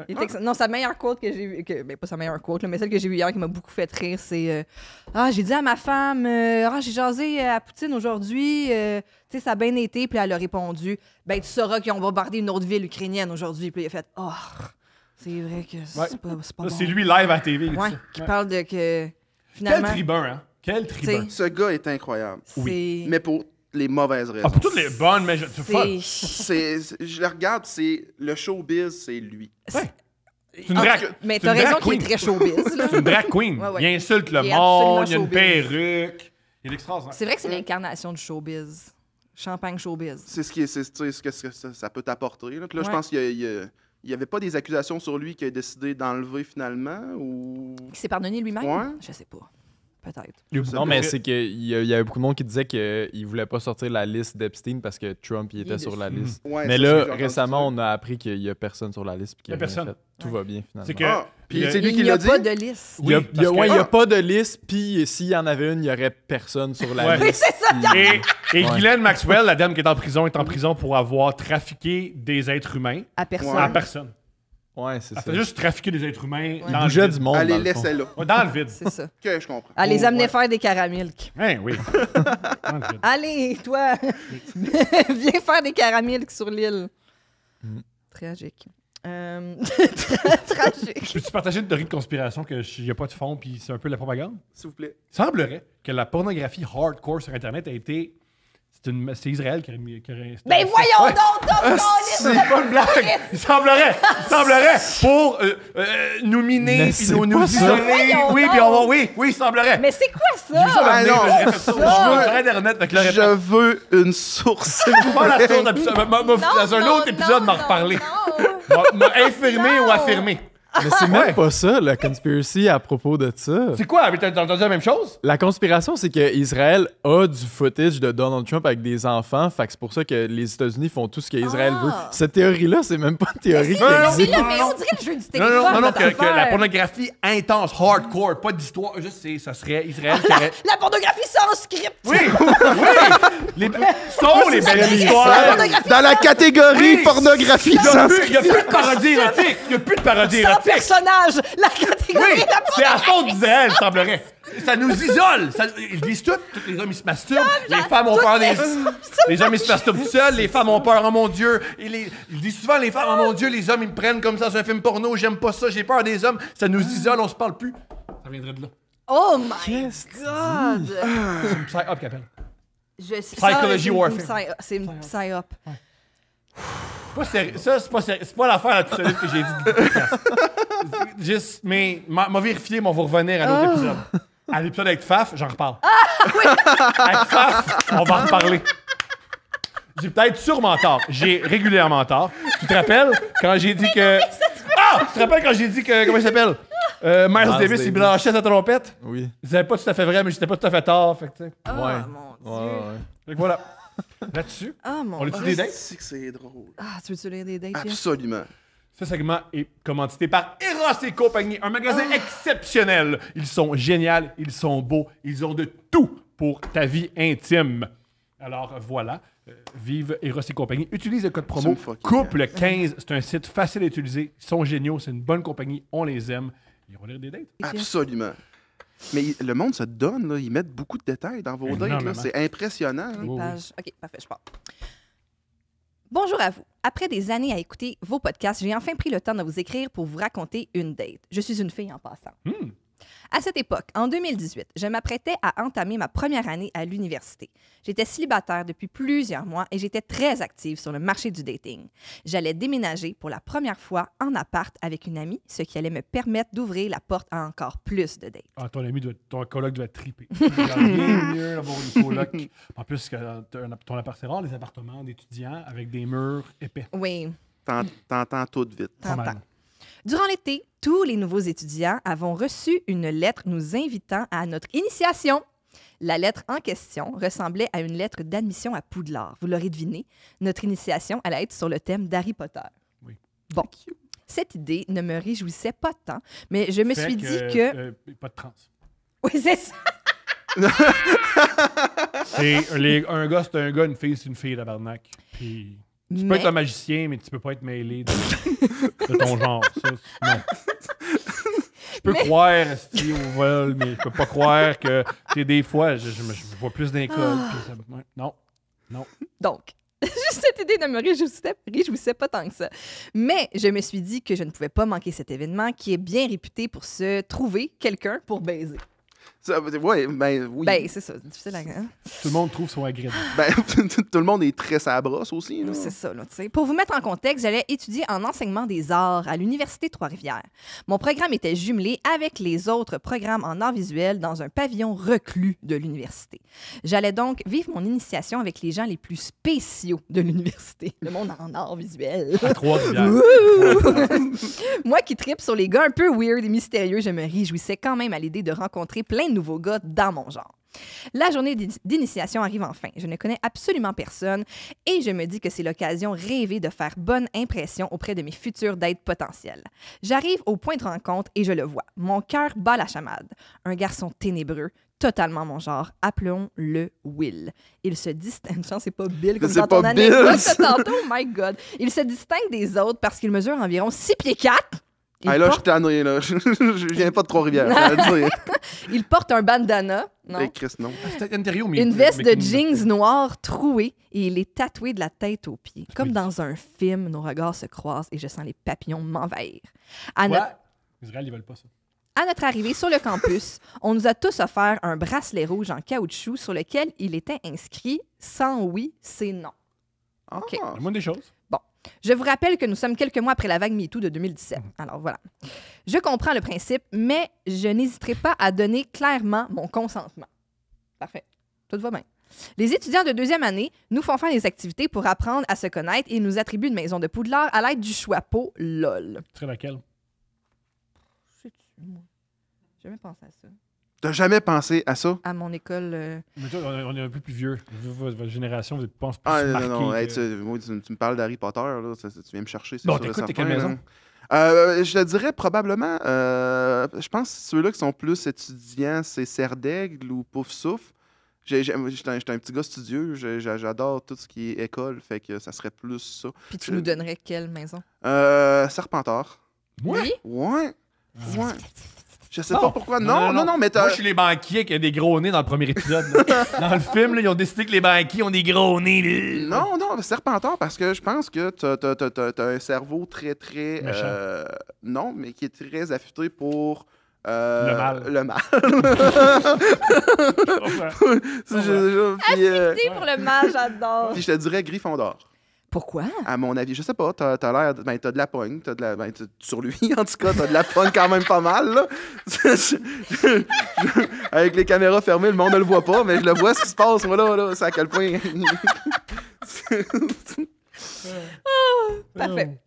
Il est Non, sa meilleure quote que j'ai vue, ben pas sa meilleure quote, là, mais celle que j'ai vue hier qui m'a beaucoup fait rire, c'est j'ai dit à ma femme, j'ai jasé à Poutine aujourd'hui, tu sais, ça a bien été, puis elle a répondu, ben tu sauras qu'ils ont bombardé une autre ville ukrainienne aujourd'hui, puis il a fait, oh, c'est vrai que c'est Ouais. pas Là, bon. c'est lui live à la TV. il dit Ouais, ça. qui Ouais. parle de que Quel finalement, tribun, hein? Quel tribun. Ce gars est incroyable. c'est. Mais pour les mauvaises raisons. Ah, pour toutes les bonnes, mais tu fun. Je le regarde, c'est le showbiz, c'est lui. Ouais. C'est une Ah, drag. mais c'est t'as une raison drag qu'il est queen. très showbiz, là. C'est une drag queen. Ouais, ouais. Il insulte le Il est monde, il y a absolument une perruque. Il est extraordinaire. C'est vrai que c'est l'incarnation du showbiz. Champagne showbiz. C'est ce qui est, c'est ce que ça peut t'apporter. Là. Puis là, je Ouais. pense qu'il y avait pas des accusations sur lui qu'il a décidé d'enlever finalement ou. Qui s'est pardonné lui-même? Ouais. Je sais pas. Peut-être. Non, mais c'est qu'il y avait beaucoup de monde qui disait qu'il voulait pas sortir la liste d'Epstein parce que Trump il Il était est sur la dessus. liste. Ouais, Mais ça, là, j'ai entendu récemment, ça. on a appris qu'il y a personne sur la liste puis qu'il Il y a a rien personne. fait. Tout va bien finalement. C'est que. Ah, puis il y a- c'est lui Il qui n'y a l'a dit. pas de liste. Il y a, Oui, il y a- parce ouais, que- il y a pas de liste, puis s'il y en avait une, il y aurait personne sur la Ouais. Oui, liste. c'est ça! Et Ouais. Ghislaine Maxwell, la dame qui est en prison pour avoir trafiqué des êtres humains À personne. à personne. Ouais, c'est Elle ça. fait juste trafiquer des êtres humains Ouais. dans Il bougeait le du vide. monde. Elle dans les le fond. laissait là. Ouais, dans le vide. C'est ça. Que je comprends. Elle les Oh, amenait ouais. faire des caramilks. Hein, oui. Dans le vide. Allez, toi, viens faire des caramilks sur l'île. Tragique. Tragique. Peux-tu partager une théorie de conspiration qu'il n'y a pas de fond puis c'est un peu la propagande? S'il vous plaît. Il semblerait que la pornographie hardcore sur Internet a été. C'est Israël qui aurait. Ben voyons Ouais. donc, Tom C'est pas une blague! Il semblerait pour nous miner Mais puis c'est nous pas ça. isoler. Voyons Oui, donc. puis on va. Oui, il semblerait. Mais c'est quoi J'ai vu ça ça? Ah, non, je ça. veux sur Internet, donc là, Je veux une source. s'il vous pas la plaît. source d'épisode. Dans un autre épisode, m'en reparler. M'a infirmé Non. ou affirmé. Mais c'est même Ouais. pas ça, la conspiracy à propos de ça. C'est quoi? T'as entendu la même chose? La conspiration, c'est que Israël a du footage de Donald Trump avec des enfants, fait que c'est pour ça que les États-Unis font tout ce qu'Israël Ah. veut. Cette théorie-là, c'est même pas une théorie qui non, Mais existe. là, mais on dirait le jeu du Non, téléphone. non, que la pornographie intense, hardcore, pas d'histoire, juste ça serait Israël qui aurait. La pornographie sans script. Oui! Les sont les belles histoires! Dans la catégorie pornographie Il n'y sans a plus de parodie érotique! Il n'y a plus de parodie Sans érotique! personnage! La catégorie Oui, la plus... c'est à faute d'elle, il semblerait. Ça nous isole. Ils disent tout. Tous les hommes, ils se masturbent. Les femmes ont peur des... Les hommes, ils se masturbent tout seuls. Les femmes ont peur, oh mon Dieu. Ils disent souvent, les femmes, oh mon Dieu, les hommes, ils me prennent comme ça sur un film porno. J'aime pas ça, j'ai peur des hommes. Ça nous isole, on se parle plus. Ça viendrait de là. Oh my Qu'est-ce que tu God! C'est une psy-up qui appelle. Psychology warfare. C'est une psy-up. Ça, c'est pas l'affaire la plus solide que j'ai dit du podcast. Juste, mais m'a vérifié, mais on va revenir à l'autre épisode. À l'épisode avec Faf, j'en reparle. Avec Faf, on va en reparler. J'ai peut-être sûrement tort. J'ai régulièrement tort. Tu te rappelles quand j'ai dit que... Ah! Tu te rappelles quand j'ai dit que... Comment il s'appelle? Miles Davis, il blanchait sa trompette? Oui. C'était pas tout à fait vrai, mais j'étais pas tout à fait tort. Fait que, tu sais. Oh Ouais. mon Dieu. Ouais. Fait que voilà. Là-dessus, Oh mon on a-tu Dieu. des dates? C'est que c'est drôle. Ah, tu veux-tu lire des dates, Jeff? Absolument. Ce segment est commandité par Eros et compagnie, un magasin exceptionnel. Ils sont géniaux, ils sont beaux, ils ont de tout pour ta vie intime. Alors voilà, vive Eros et compagnie. Utilise le code promo C'est une fucking COUPLE15. C'est un site facile à utiliser. Ils sont géniaux, c'est une bonne compagnie, on les aime. Ils vont lire des dates. Absolument. Mais le monde se donne, là. Ils mettent beaucoup de détails dans vos dates. Là. Énormément. C'est impressionnant. hein. Les Oui, pages. OK, parfait, je pars. Bonjour à vous. Après des années à écouter vos podcasts, j'ai enfin pris le temps de vous écrire pour vous raconter une date. Je suis une fille en passant. À cette époque, en 2018, je m'apprêtais à entamer ma première année à l'université. J'étais célibataire depuis plusieurs mois et j'étais très active sur le marché du dating. J'allais déménager pour la première fois en appart avec une amie, ce qui allait me permettre d'ouvrir la porte à encore plus de dates. Ah, ton coloc doit être trippé. C'est bien mieux d'avoir une coloc. En plus, que ton appart, c'est rare, les appartements d'étudiants avec des murs épais. Oui, T'entends tout vite. Pas mal. t'entends. Durant l'été, tous les nouveaux étudiants avons reçu une lettre nous invitant à notre initiation. La lettre en question ressemblait à une lettre d'admission à Poudlard. Vous l'aurez deviné, notre initiation allait être sur le thème d'Harry Potter. Oui. Bon, cette idée ne me réjouissait pas tant, mais je me Fait suis dit que... pas de trans. Oui, c'est ça. Un gars, c'est un gars, une fille, c'est une fille, tabarnak. Puis... Tu peux être un magicien, mais tu peux pas être mêlé de ton genre. Ça, non. Je peux croire esti, au vol, mais je peux pas croire que des fois, je vois plus d'un code. Non. Donc, cette idée ne me réjouissait pas tant que ça. Mais je me suis dit que je ne pouvais pas manquer cet événement qui est bien réputé pour se trouver quelqu'un pour baiser. Ouais, ben oui. Ben, c'est ça, c'est difficile à... hein? Tout le monde trouve son ingrédient. Ben, tout le monde est très sa brosse aussi. Là. C'est ça, là, tu sais. Pour vous mettre en contexte, j'allais étudier en enseignement des arts à l'Université Trois-Rivières. Mon programme était jumelé avec les autres programmes en arts visuels dans un pavillon reclus de l'université. J'allais donc vivre mon initiation avec les gens les plus spéciaux de l'université. Le monde en arts visuels. À Trois-Rivières. Moi qui tripe sur les gars un peu weird et mystérieux, je me réjouissais quand même à l'idée de rencontrer plein de nouveaux gars dans mon genre. La journée d'initiation arrive enfin. Je ne connais absolument personne et je me dis que c'est l'occasion rêvée de faire bonne impression auprès de mes futurs dates potentiels. J'arrive au point de rencontre et je le vois. Mon cœur bat la chamade. Un garçon ténébreux, totalement mon genre. Appelons-le Will. Il se distingue... c'est pas Bill comme C'est dans ton pas anecdote Bill. de tantôt. Oh my God. Il se distingue des autres parce qu'il mesure environ 6 pieds 4. Ah, là, je suis tanné, là. Je viens pas de Trois-Rivières. Il porte un bandana. Non. Eh, Chris, non. C'était Ontario, mais... Une veste de mais- jeans noir trouée et il est tatoué de la tête aux pieds. Comme dans un film, nos regards se croisent et je sens les papillons m'envahir. À, no- Ouais. Israël, ils veulent pas ça. à notre arrivée sur le campus, on nous a tous offert un bracelet rouge en caoutchouc sur lequel il était inscrit « Sans oui, c'est non ». OK. Ah. La moindre des choses. Je vous rappelle que nous sommes quelques mois après la vague MeToo de 2017. Alors voilà. Je comprends le principe, mais je n'hésiterai pas à donner clairement mon consentement. Parfait. Tout va bien. Les étudiants de deuxième année nous font faire des activités pour apprendre à se connaître et nous attribuent une maison de Poudlard à l'aide du choix-peau LOL. Tu serais laquelle? Sais-tu, moi? J'ai jamais pensé à ça. T'as jamais pensé à ça? À mon école... Mais toi, on est un peu plus vieux. Votre génération, vous êtes, pense, plus Ah, marquée. non. Hey, que- moi, tu me parles d'Harry Potter, là. Tu viens me chercher. c'est Bon, sûr et t'écoutes, t'es certain, quelle là. maison? Je te dirais probablement, je pense que ceux-là qui sont plus étudiants, c'est Serdaigle ou Pouf Souffle. J'étais un petit gars studieux, j'adore tout ce qui est école, fait que ça serait plus ça. Puis tu nous donnerais quelle maison? Serpentard. Moi? Oui? Ouais. Ouais. Je sais Non. pas pourquoi. Non, mais t'as. Moi, je suis les banquiers qui ont des gros nez dans le premier épisode. là. Dans le film, là, ils ont décidé que les banquiers ont des gros nez. là. Non, Serpentard, parce que je pense que t'as un cerveau très, très. Méchant. Non, mais qui est très affûté pour. Le mal. Le mal. Affûté pour le mal, j'adore. Puis je te dirais Gryffondor. Pourquoi? À mon avis, je sais pas, t'as l'air. Ben, t'as de la pogne. Sur lui, en tout cas, t'as de la pogne quand même pas mal, là. Avec les caméras fermées, le monde ne le voit pas, mais je le vois ce qui se passe, moi, là. C'est à quel point. Parfait.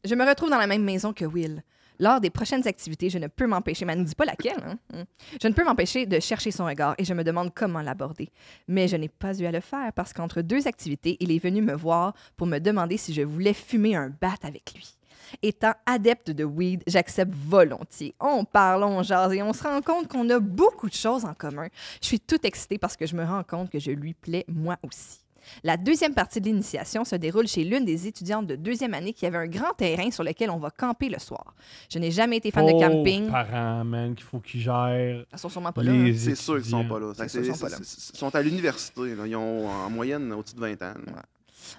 Je me retrouve dans la même maison que Will. Lors des prochaines activités, je ne peux m'empêcher, mais elle ne dit pas laquelle, hein? Je ne peux m'empêcher de chercher son regard et je me demande comment l'aborder. Mais je n'ai pas eu à le faire parce qu'entre 2 activités, il est venu me voir pour me demander si je voulais fumer un bat avec lui. Étant adepte de weed, j'accepte volontiers. On parle, on jase et on se rend compte qu'on a beaucoup de choses en commun. Je suis toute excitée parce que je me rends compte que je lui plais moi aussi. La deuxième partie de l'initiation se déroule chez l'une des étudiantes de 2e année qui avait un grand terrain sur lequel on va camper le soir. Je n'ai jamais été fan de camping. Parents, man, qu'il faut qu'ils gèrent. Ils sont sûrement pas là. Les C'est sûr qu'ils sont étudiants. pas là. C'est sûr qu'ils sont pas là. Ils sont à l'université, là. Ils ont en moyenne au-dessus de 20 ans. là.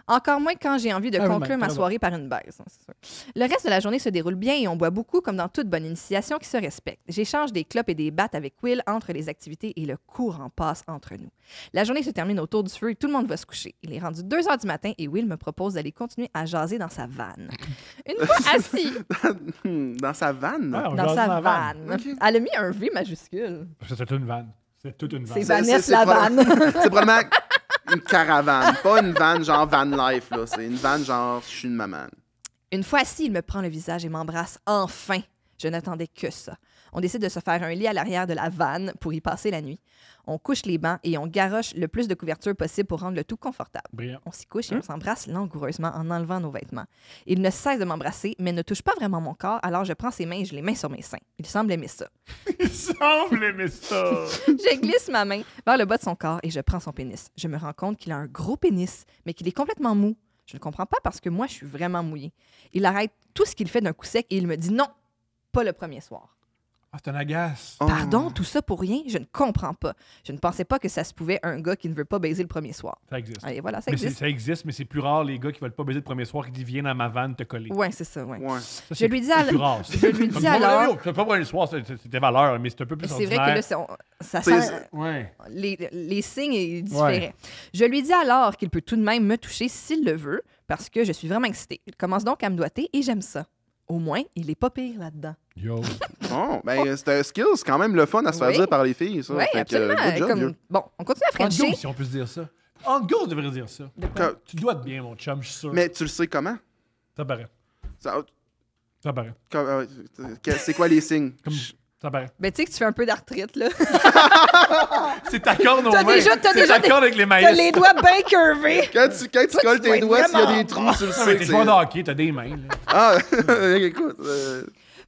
Encore moins quand j'ai envie de Ah oui, conclure ben, ma soirée par une baise. Hein, c'est sûr. Le reste de la journée se déroule bien et on boit beaucoup comme dans toute bonne initiation qui se respecte. J'échange des clopes et des battes avec Will entre les activités et le courant passe entre nous. La journée se termine autour du feu et tout le monde va se coucher. Il est rendu 2 heures du matin et Will me propose d'aller continuer à jaser dans sa vanne. Une fois assis Dans sa vanne. Ah, on dans jase sa dans la vanne, Ok. elle a mis un V majuscule. C'est toute une vanne. C'est toute une vanne. C'est C'est- Vanessa c'est la pas- vanne. C'est probablement une caravane. Pas une vanne genre van life, là. C'est une vanne genre je suis une maman. Une fois assis, il me prend le visage et m'embrasse enfin. Je n'attendais que ça. On décide de se faire un lit à l'arrière de la vanne pour y passer la nuit. On couche les bancs et on garoche le plus de couverture possible pour rendre le tout confortable. Brillant. On s'y couche et on s'embrasse langoureusement en enlevant nos vêtements. Il ne cesse de m'embrasser, mais ne touche pas vraiment mon corps, alors je prends ses mains et je les mets sur mes seins. Il semble aimer ça. Il semble aimer ça. Je glisse ma main vers le bas de son corps et je prends son pénis. Je me rends compte qu'il a un gros pénis, mais qu'il est complètement mou. Je ne comprends pas parce que moi, je suis vraiment mouillée. Il arrête tout ce qu'il fait d'un coup sec et il me dit non, pas le premier soir. Ah, c'est un agace. Oh. Pardon, tout ça pour rien? Je ne comprends pas. Je ne pensais pas que ça se pouvait un gars qui ne veut pas baiser le premier soir. Ça existe. Allez, voilà, ça Mais existe. ça existe, mais c'est plus rare les gars qui veulent pas baiser le premier soir qui disent viens dans ma vanne te coller. Ouais, c'est ça, ouais. Ouais. Ça, Je c'est lui dis c'est plus rare. je lui dis alors... C'est pas pour le soir, c'est tes valeurs, mais c'est un peu plus C'est vrai que ordinaire. là, ça C'est- sent... Ouais. Les signes différaient. Ouais. Je lui dis alors qu'il peut tout de même me toucher s'il le veut, parce que je suis vraiment excitée. Il commence donc à me doigter et j'aime ça. Au moins, il est pas pire là-dedans. Yo. Bon, ben, c'est un skill, c'est quand même le fun à se faire Oui. dire par les filles, ça. Oui, Fait que, absolument. good job, Comme... vieux. Bon, on continue à En frencher. go, si on peut se dire ça. En go, je devrais dire ça. Que- Tu dois être bien, mon chum, je suis sûr. Mais tu le sais comment? Ça paraît. Ça- Ça paraît. C'est quoi les signes? Comme- Ça paraît. Ben, tu sais que tu fais un peu d'arthrite, là. C'est ta corde aux T'as mains. déjà- t'as C'est déjà ta des- corde avec les maïs. T'as les doigts bien curvés. Quand tu Toi, colles tu dois tes être doigts, s'il y a vraiment des trous, tu le Non, sais. mais que t'es c'est- joueur de hockey, t'as des mains. Là. Ah, écoute.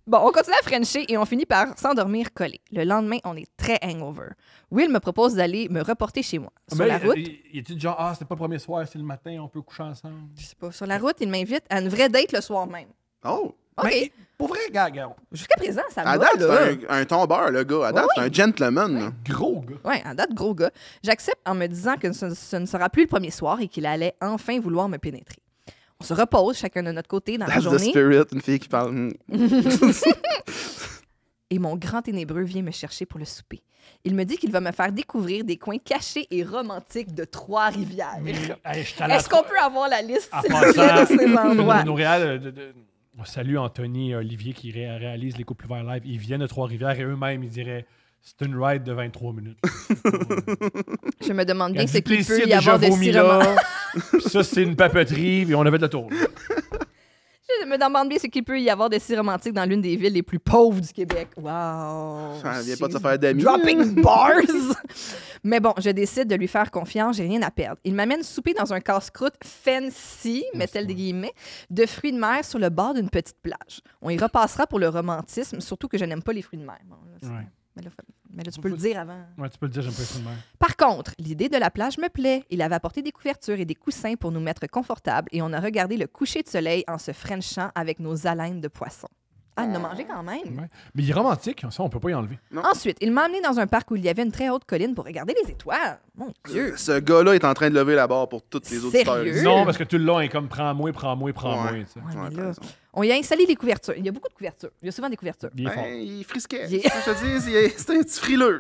Bon, on continue à frencher et on finit par s'endormir collés. Le lendemain, on est très hangover. Will me propose d'aller me reporter chez moi. Sur la route, Il était genre, ah, c'est pas le premier soir, c'est le matin, on peut coucher ensemble. je sais pas, sur la route, il m'invite à une vraie date le soir même. Oh! OK. Mais pour vrai, gars, Jusqu'à présent, ça À va, date, là. c'est un tombeur, le gars. À date, c'est un gentleman. là. gros gars. Ouais, en date, gros gars. J'accepte en me disant que ce ne sera plus le premier soir et qu'il allait enfin vouloir me pénétrer. On se repose chacun de notre côté dans la That's the journée spirit, une fille qui parle. et mon grand ténébreux vient me chercher pour le souper. Il me dit qu'il va me faire découvrir des coins cachés et romantiques de Trois-Rivières. Hey, je suis allé à Est-ce qu'on peut avoir la liste, En s'il vous plaît, passant, de ces endroits? Montréal, on salue Anthony et Olivier qui réalisent les couples ouverts live. Ils viennent de Trois-Rivières et eux-mêmes, ils diraient c'est une ride de 23 minutes. Je me demande Il y a bien ce qu'il Duplessis peut y déjà avoir de vomi si là. romantique. Puis ça, c'est une papeterie, et on avait de le tour. Je me demande bien ce qu'il peut y avoir de si romantique dans l'une des villes les plus pauvres du Québec. Wow! Ça vient pas de se She's faire d'amis. Dropping bars! Mais bon, je décide de lui faire confiance, j'ai rien à perdre. Il m'amène souper dans un casse-croûte fancy, met-elle des guillemets, de fruits de mer sur le bord d'une petite plage. On y repassera pour le romantisme, surtout que je n'aime pas les fruits de mer. Bon, là, c'est- Ouais. Mais là, tu peux le dire avant. Ouais, tu peux le dire, j'aime pas ça de même. Par contre, l'idée de la plage me plaît. Il avait apporté des couvertures et des coussins pour nous mettre confortables et on a regardé le coucher de soleil en se frenchant avec nos haleines de poisson. Ah, il en a mangé quand même. Ouais. Mais il est romantique, ça, on peut pas y enlever. Ensuite, il m'a amené dans un parc où il y avait une très haute colline pour regarder les étoiles. Mon Dieu. Ce gars-là est en train de lever la barre pour toutes les auditeurs. Sérieux? Non, parce que tout le long est comme prends-moi. Tu sais. Ouais, mais t'as là, raison. on y a installé les couvertures. Il y a beaucoup de couvertures. Il y a souvent des couvertures. Il est fort. Il frisquait. Il est- Je te dis, c'est un petit frileux.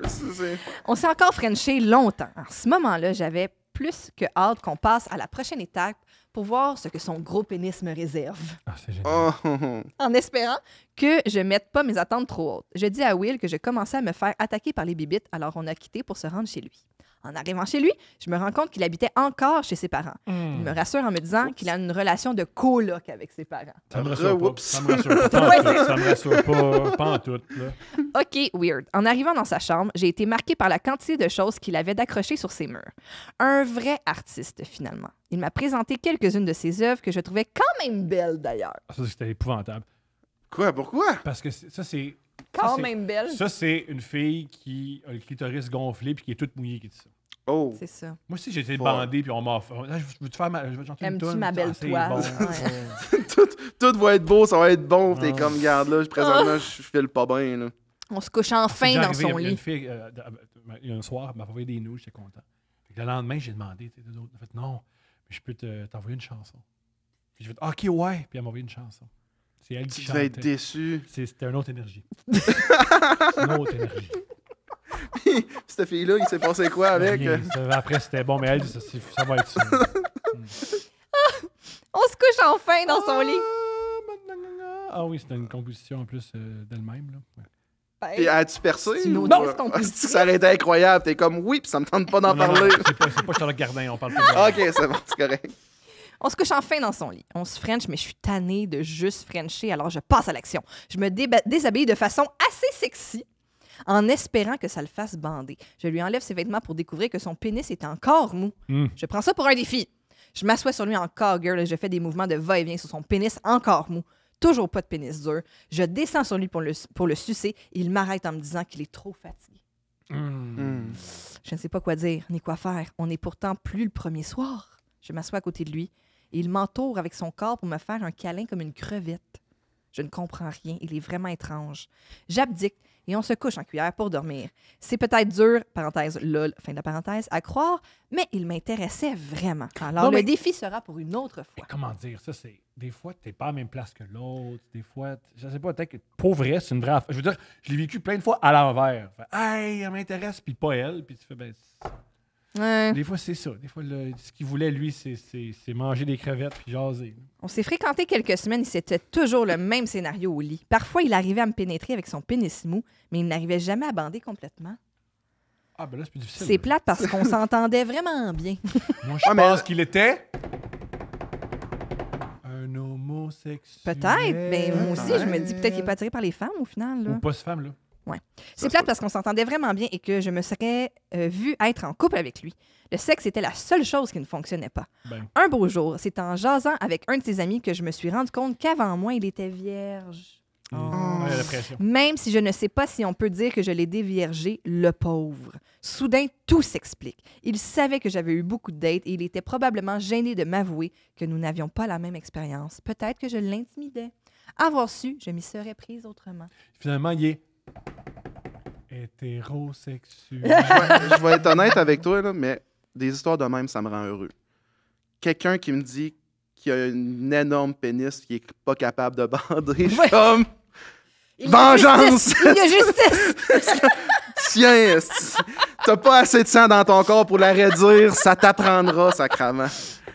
On s'est encore frenché longtemps. À ce moment-là, j'avais plus que hâte qu'on passe à la prochaine étape pour voir ce que son gros pénis me réserve. Ah, c'est génial. Oh. En espérant que je mette pas mes attentes trop hautes. Je dis à Will que je commençais à me faire attaquer par les bibittes, alors on a quitté pour se rendre chez lui. En arrivant chez lui, je me rends compte qu'il habitait encore chez ses parents. Il me rassure en me disant qu'il a une relation de coloc avec ses parents. Ça me rassure pas. Oups. Ça me rassure pas. Pas en tout, ça me rassure pas en tout. Là. OK, weird. En arrivant dans sa chambre, j'ai été marquée par la quantité de choses qu'il avait d'accrochées sur ses murs. Un vrai artiste, finalement. Il m'a présenté quelques-unes de ses œuvres que je trouvais quand même belles, d'ailleurs. Ça, c'était épouvantable. Quoi? Pourquoi? Parce que ça, c'est. Quand c'est- même belles. Ça, c'est une fille qui a le clitoris gonflé puis qui est toute mouillée qui dit ça. Oh. C'est ça. Moi aussi, j'ai été Fort. bandé puis on m'a offert. Ah, je veux te faire je veux te chanter une Aimes-tu toune. ma belle c'est toile? bon. Ouais. Tout va être beau, ça va être bon. T'es Ah. comme, regarde là, présentement, je file pas bien. Là. On se couche enfin C'est dans arrivé, son il y a une lit. fille, il y a un soir, elle m'a envoyé des news, j'étais content. Fait que le lendemain, j'ai demandé, tu sais, d'autres. Elle a fait non, mais je peux t'envoyer une chanson. Puis j'ai fait OK, ouais. Puis elle m'a envoyé une chanson. C'est elle qui Tu devais être chantait. déçu. C'était une autre énergie. Une autre énergie. Cette fille-là, il s'est passé quoi avec? Rien. Après, c'était bon, mais elle, ça va être ça. On se couche enfin dans son lit. Ah oui, c'était une composition en plus d'elle-même. Là. Ouais. Ben, Puis as-tu percé? C'est une ou- auditrice compositrice. Ça aurait été incroyable. T'es comme, oui, puis ça me tente pas d'en Non, non, parler. non, c'est pas Charlotte Gardin, on parle pas de Ok, c'est bon, c'est correct. On se couche enfin dans son lit. On se french, mais je suis tannée de juste frencher, alors je passe à l'action. Je me déshabille de façon assez sexy, en espérant que ça le fasse bander. Je lui enlève ses vêtements pour découvrir que son pénis est encore mou. Je prends ça pour un défi. Je m'assois sur lui en cowgirl et je fais des mouvements de va-et-vient sur son pénis encore mou. Toujours pas de pénis dur. Je descends sur lui pour le sucer et il m'arrête en me disant qu'il est trop fatigué. Je ne sais pas quoi dire ni quoi faire. On n'est pourtant plus le premier soir. Je m'assois à côté de lui et il m'entoure avec son corps pour me faire un câlin comme une crevette. Je ne comprends rien. Il est vraiment étrange. J'abdique et on se couche en cuillère pour dormir. C'est peut-être dur, parenthèse, lol, fin de la parenthèse, à croire, mais il m'intéressait vraiment. Alors, Non, mais- le défi sera pour une autre Mais fois. comment dire, ça, c'est. Des fois, t'es pas à la même place que l'autre. Des fois, je sais pas, peut-être que pour vrai, c'est une vraie affaire. Je veux dire, je l'ai vécu plein de fois à l'envers. Fait, hey, elle m'intéresse, puis pas elle. Puis tu fais, ben. Ouais. Des fois, c'est ça. Des fois, ce qu'il voulait, lui, c'est manger des crevettes puis jaser. On s'est fréquenté quelques semaines et c'était toujours le même scénario au lit. Parfois, il arrivait à me pénétrer avec son pénis mou, mais il n'arrivait jamais à bander complètement. Ah, ben là, c'est plus difficile. C'est plate parce qu'on s'entendait vraiment bien. Moi, je Ah, mais- pense qu'il était. Un homosexuel. Peut-être, mais moi aussi, je me dis peut-être qu'il n'est Ouais. pas attiré par les femmes au final. Là. Ou pas cette femme-là. C'est plate parce qu'on s'entendait vraiment bien et que je me serais vue être en couple avec lui. Le sexe était la seule chose qui ne fonctionnait pas. Ben. Un beau jour, c'est en jasant avec un de ses amis que je me suis rendu compte qu'avant moi, il était vierge. Oh. Ouais, la pression. Même si je ne sais pas si on peut dire que je l'ai déviergé, le pauvre. Soudain, tout s'explique. Il savait que j'avais eu beaucoup de dates et il était probablement gêné de m'avouer que nous n'avions pas la même expérience. Peut-être que je l'intimidais. Avoir su, je m'y serais prise autrement. Finalement, il est hétérosexuel. Je vais être honnête avec toi, là, mais des histoires de même, ça me rend heureux. Quelqu'un qui me dit qu'il a un énorme pénis qui est pas capable de bander, je suis Ouais. comme, Il y a Vengeance! justice! Il y a justice! tiens, esti, t'as pas assez de sang dans ton corps pour la réduire, ça t'apprendra, sacrament.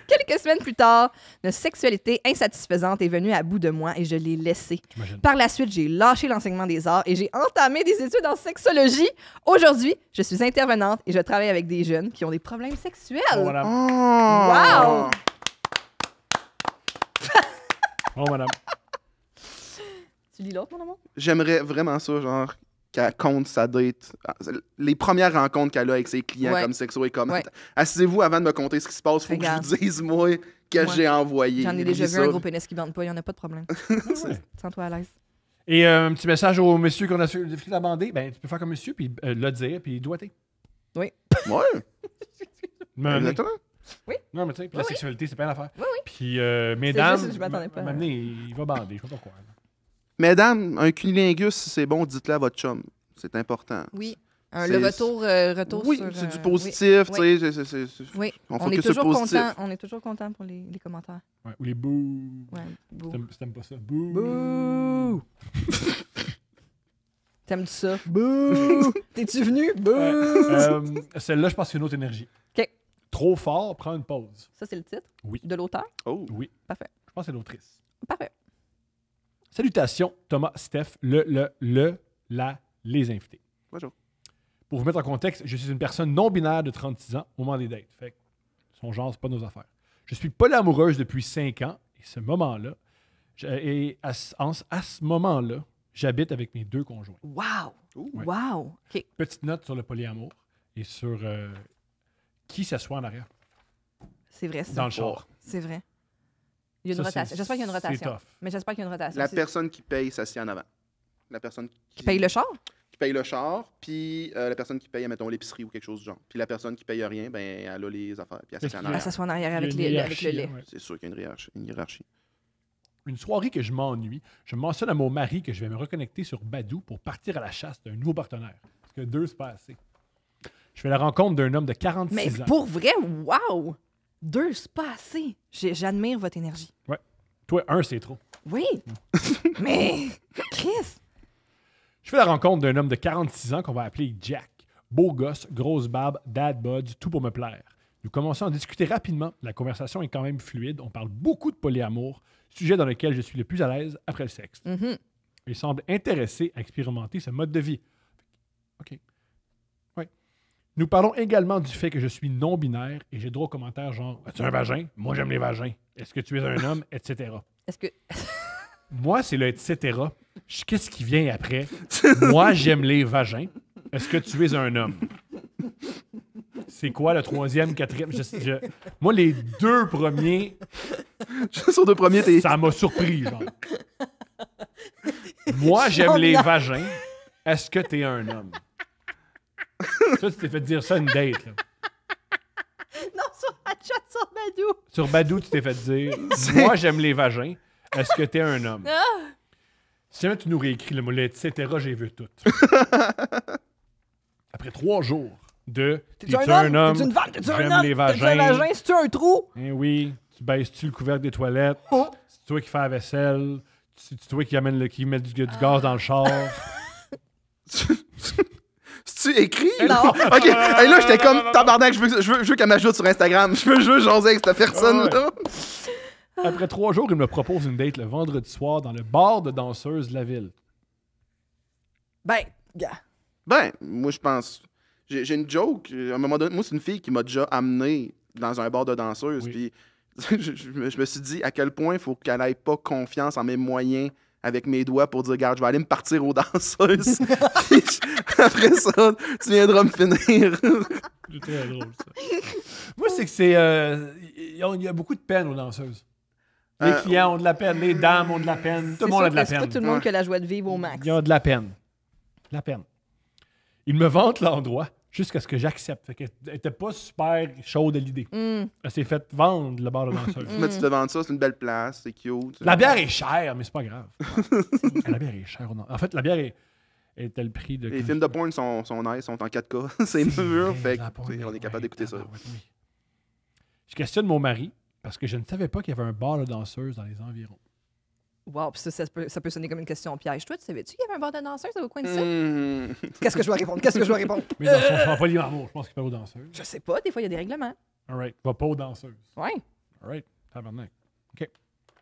Quelques semaines plus tard, notre sexualité insatisfaisante est venue à bout de moi et je l'ai laissée. J'imagine. Par la suite, j'ai lâché l'enseignement des arts et j'ai entamé des études en sexologie. Aujourd'hui, je suis intervenante et je travaille avec des jeunes qui ont des problèmes sexuels. Oh, madame. Wow! Oh, madame. Tu lis l'autre, mon amour? J'aimerais vraiment ça, genre, qu'elle compte sa date. Les premières rencontres qu'elle a avec ses clients Ouais. comme sexo et comme. Ouais. Asseyez-vous avant de me conter ce qui se passe. Faut Regarde. que je vous dise, moi, que Ouais. j'ai envoyé. J'en ai déjà Lis vu un ça. gros pénis qui bande pas, il n'y en a pas de problème. Ouais. Sens-toi à l'aise. Et un petit message au monsieur qu'on a fait amender. Ben, tu peux faire comme monsieur, puis le dire, puis doigter. Ouais, Me- exactement. Non, mais tu sais, puis la sexualité, c'est pas une affaire. Oui, oui. Puis, mesdames, juste que je m'attendais pas. m'amener, il va bander, je sais pas pourquoi. Mesdames, un cunilingus, si c'est bon, dites-le à votre chum. C'est important. Oui. C'est- Le retour Oui, sur... c'est du positif, tu sais. Oui. On On est focus sur toujours le positif. content. On est toujours content pour les commentaires. Ouais, ou les bouh. Ouais. Bouh. T'aimes pas ça? Bouh. Bouh! T'aimes ça? Bouh! T'es-tu venu? Bouh! Celle-là, je pense que c'est une autre énergie. OK. Trop fort, prends une pause. Ça, c'est le titre? Oui. De l'auteur? Oh. Oui. Parfait. Je pense que c'est l'autrice. Parfait. Salutations, Thomas, Steph, les invités. Bonjour. Pour vous mettre en contexte, je suis une personne non-binaire de 36 ans au moment des dates. Fait que son genre, c'est pas nos affaires. Je suis polyamoureuse depuis 5 ans et ce moment-là, à ce moment-là, j'habite avec mes 2 conjoints. Wow! Ouh. Wow! OK. Petite note sur le polyamour et sur qui s'assoit en arrière C'est vrai, ça. dans le char. C'est vrai. Il y a une Ça, rotation. J'espère qu'il y a une c'est rotation. tough. Mais j'espère qu'il y a une rotation. La C'est- personne qui paye s'assied en avant. La personne Qui paye le char? qui paye le char, puis la personne qui paye, mettons, l'épicerie ou quelque chose du genre. Puis la personne qui paye rien, ben, elle a les affaires, puis elle s'assied en Qu'est-ce Elle arrière. s'assoit en arrière avec, Il y a une avec le hiérarchie, lait. hein, ouais. C'est sûr qu'il y a une hiérarchie. Une soirée que je m'ennuie, je mentionne à mon mari que je vais me reconnecter sur Badoo pour partir à la chasse d'un nouveau partenaire. Parce que 2, c'est pas assez. Je fais la rencontre d'un homme de 46 Mais ans. pour vrai, wow! 2, c'est pas assez. J'admire votre énergie. Toi, 1, c'est trop. Oui! Mais, Chris! Je fais la rencontre d'un homme de 46 ans qu'on va appeler Jack. Beau gosse, grosse barbe, dad bod, tout pour me plaire. Nous commençons à discuter rapidement. La conversation est quand même fluide. On parle beaucoup de polyamour, sujet dans lequel je suis le plus à l'aise après le sexe. Mhm. Il semble intéressé à expérimenter ce mode de vie. OK. Oui. Nous parlons également du fait que je suis non-binaire et j'ai droit aux commentaires genre « As-tu un vagin? Moi, j'aime les vagins. Est-ce que tu es un homme? » etc. Est-ce que. Moi, c'est le etc. Qu'est-ce qui vient après? Moi, j'aime les vagins. Est-ce que tu es un homme? C'est quoi le 3e, 4e? Moi, les 2 premiers, Sur 2 premiers, t'es. ça m'a surpris, genre. Moi, j'aime les vagins. Est-ce que t'es un homme? Ça, tu t'es fait dire ça une date, là. Non, sur la chat sur Badou! Sur Badou, tu t'es fait dire « Moi, j'aime les vagins. Est-ce que t'es un homme? Ah! » Si jamais tu nous réécris le mot « etc. », j'ai vu tout. Après 3 jours de « T'es-tu un homme? T'es-tu une femme? T'es-tu un J'aime homme? les T'es-tu un vagins. vagin? C'est-tu un trou? Eh oui, tu baisses-tu le couvercle des toilettes? Oh. C'est toi qui fais la vaisselle? C'est toi qui met du gaz dans le char? C'est-tu écrit? Non. OK. Hey, là, j'étais comme tabarnak, je veux qu'elle m'ajoute sur Instagram. Je veux jaser avec cette personne-là. Après 3 jours, il me propose une date le vendredi soir dans le bar de danseuses de la ville. Ben, gars. Ben, moi, je pense. J'ai une joke. À un moment donné, moi, c'est une fille qui m'a déjà amené dans un bar de danseuse. Oui. Puis je me suis dit à quel point il faut qu'elle ait pas confiance en mes moyens avec mes doigts pour dire, regarde, je vais aller me partir aux danseuses. Puis après ça, tu viendras me finir. C'est très drôle, ça. Moi, c'est que il y a beaucoup de peine aux danseuses. Les clients ont de la peine, les dames ont de la peine, tout le monde a de la C'est pas peine. tout le monde Ouais. qui a la joie de vivre au max. Il y a de la peine. De la peine. Il me vante l'endroit jusqu'à ce que j'accepte. Fait qu'elle était pas super chaude à l'idée. Mm. Elle s'est fait vendre le bar de danseuse. Mais tu te vends ça, c'est une belle place, c'est cute. La bière est chère, mais c'est pas grave. La bière est chère. En fait, la bière est le prix de... Les films de porn sont nice, sont en 4K. C'est mûr, fait que, tu sais, on est capable d'écouter ça. Je questionne mon mari parce que je ne savais pas qu'il y avait un bar de danseuse dans les environs. Wow, puis ça peut sonner comme une question piège. Toi, tu savais-tu qu'il y avait un bar de danseurs au coin de ça? Mhm. Qu'est-ce que je dois répondre? Qu'est-ce que je dois répondre? Mais dans son polyamour, je pense qu'il fait aux danseuses. Je sais pas, des fois, il y a des règlements. All right. Va pas aux danseuses. Ouais. All right. Tabarnak. OK.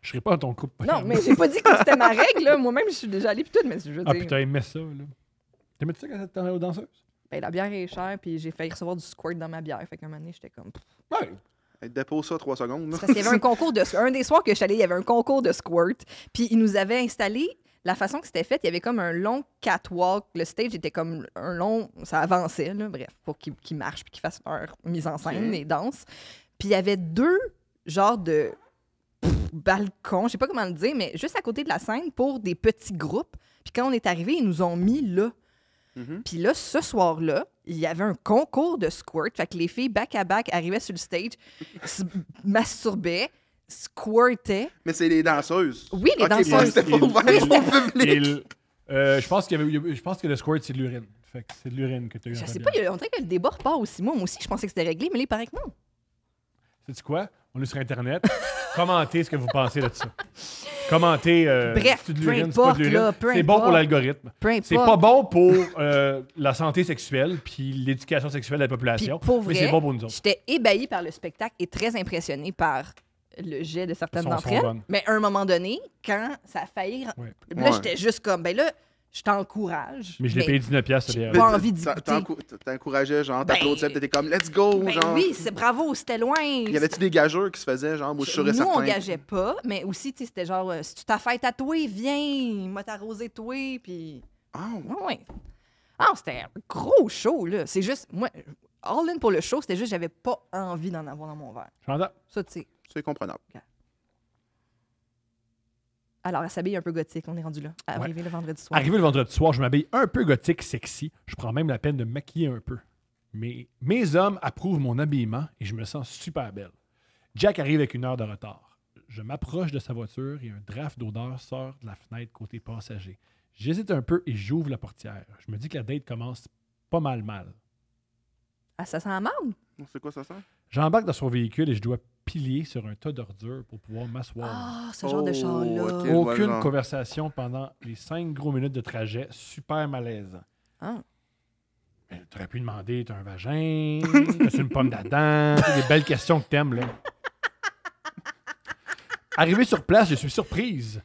Je serai pas dans ton couple. Non, mais j'ai pas dit que c'était ma règle, là. Moi-même, je suis déjà allée pis tout, mais je veux Ah, dire. puis t'as aimé ça, là. T'aimais-tu ça quand t'étais aux danseuses? Ben, la bière est chère, puis j'ai failli recevoir du squirt dans ma bière. Fait qu'à un moment donné, j'étais comme. Ouais. Hey, dépose ça 3 secondes. là. Parce qu'il y avait un concours de. Un des soirs que je suis allée, il y avait un concours de squirt. Puis ils nous avaient installé. La façon que c'était fait, il y avait comme un long catwalk. Le stage était comme un long. Ça avançait, là, bref, pour qu'ils marchent puis qu'ils fassent leur mise en scène, Ok. les danses. Puis il y avait 2 genres de balcon, je sais pas comment le dire, mais juste à côté de la scène pour des petits groupes. Puis quand on est arrivé, ils nous ont mis là. Mhm. Puis là, ce soir-là, il y avait un concours de squirt. Fait que les filles, back-à-back, arrivaient sur le stage, se masturbaient, squirtaient. Mais c'est les danseuses. Oui, les Ok, danseuses. moi, c'était pas ouvert au public. Je pense que le squirt, c'est de l'urine. Fait que c'est de l'urine que tu as eu. Je dans ta sais pas, bière. on dirait que le débat repart aussi. Moi aussi, je pensais que c'était réglé, mais là, il paraît que non. Sais-tu quoi? On est sur Internet. Commentez ce que vous pensez de ça. Commentez. Bref, c'est de peu l'urine, c'est pas importe, de l'urine. là, peu C'est bon pour importe. l'algorithme. Peu importe. C'est pas bon pour la santé sexuelle puis l'éducation sexuelle de la Puis population. pour mais vrai, c'est bon pour nous autres. j'étais ébahie par le spectacle et très impressionnée par le jet de certaines Sont d'entre elles. bonnes. Mais à un moment donné, quand ça a failli... Ouais. Là, Ouais. j'étais juste comme, ben là, je t'encourage. Mais je l'ai payé 19$, cette j'ai bière. pas envie d'y T'as- goûter. T'encourageais, genre, Ben, t'applaudissais, t'étais comme, let's go, Ben genre. oui, c'est bravo, c'était loin. Y avait-tu des gageurs qui se faisaient, genre, moi, je suis sûr et Nous, certain. on gageait pas, mais aussi, tu sais, c'était genre, si tu t'as fait tatouer, viens, m'a t'arrosé toi, puis... Ah, Ouais. Ah, c'était un gros show, là. C'est juste, moi, all in pour le show, c'était juste, j'avais pas envie d'en avoir dans mon verre. Je m'entends. Ça, tu sais. c'est comprenable. Alors, elle s'habille un peu gothique, on est rendu là. Arrivé le vendredi soir. Arrivé le vendredi soir, je m'habille un peu gothique, sexy. Je prends même la peine de me maquiller un peu. Mais mes hommes approuvent mon habillement et je me sens super belle. Jack arrive avec 1 heure de retard. Je m'approche de sa voiture et un draft d'odeur sort de la fenêtre côté passager. J'hésite un peu et j'ouvre la portière. Je me dis que la date commence pas mal. Ah, ça sent la marde? C'est quoi ça sent? J'embarque dans son véhicule et je dois pilier sur un tas d'ordures pour pouvoir m'asseoir. Ah, ce genre de Oh, char-là. ok. Aucune voilà. conversation pendant les 5 gros minutes de trajet, super malaisant. Ah. Mais t'aurais pu demander, t'as un vagin, t'as une pomme d'Adam, c'est des belles questions que t'aimes, là. Arrivé sur place, je suis surprise,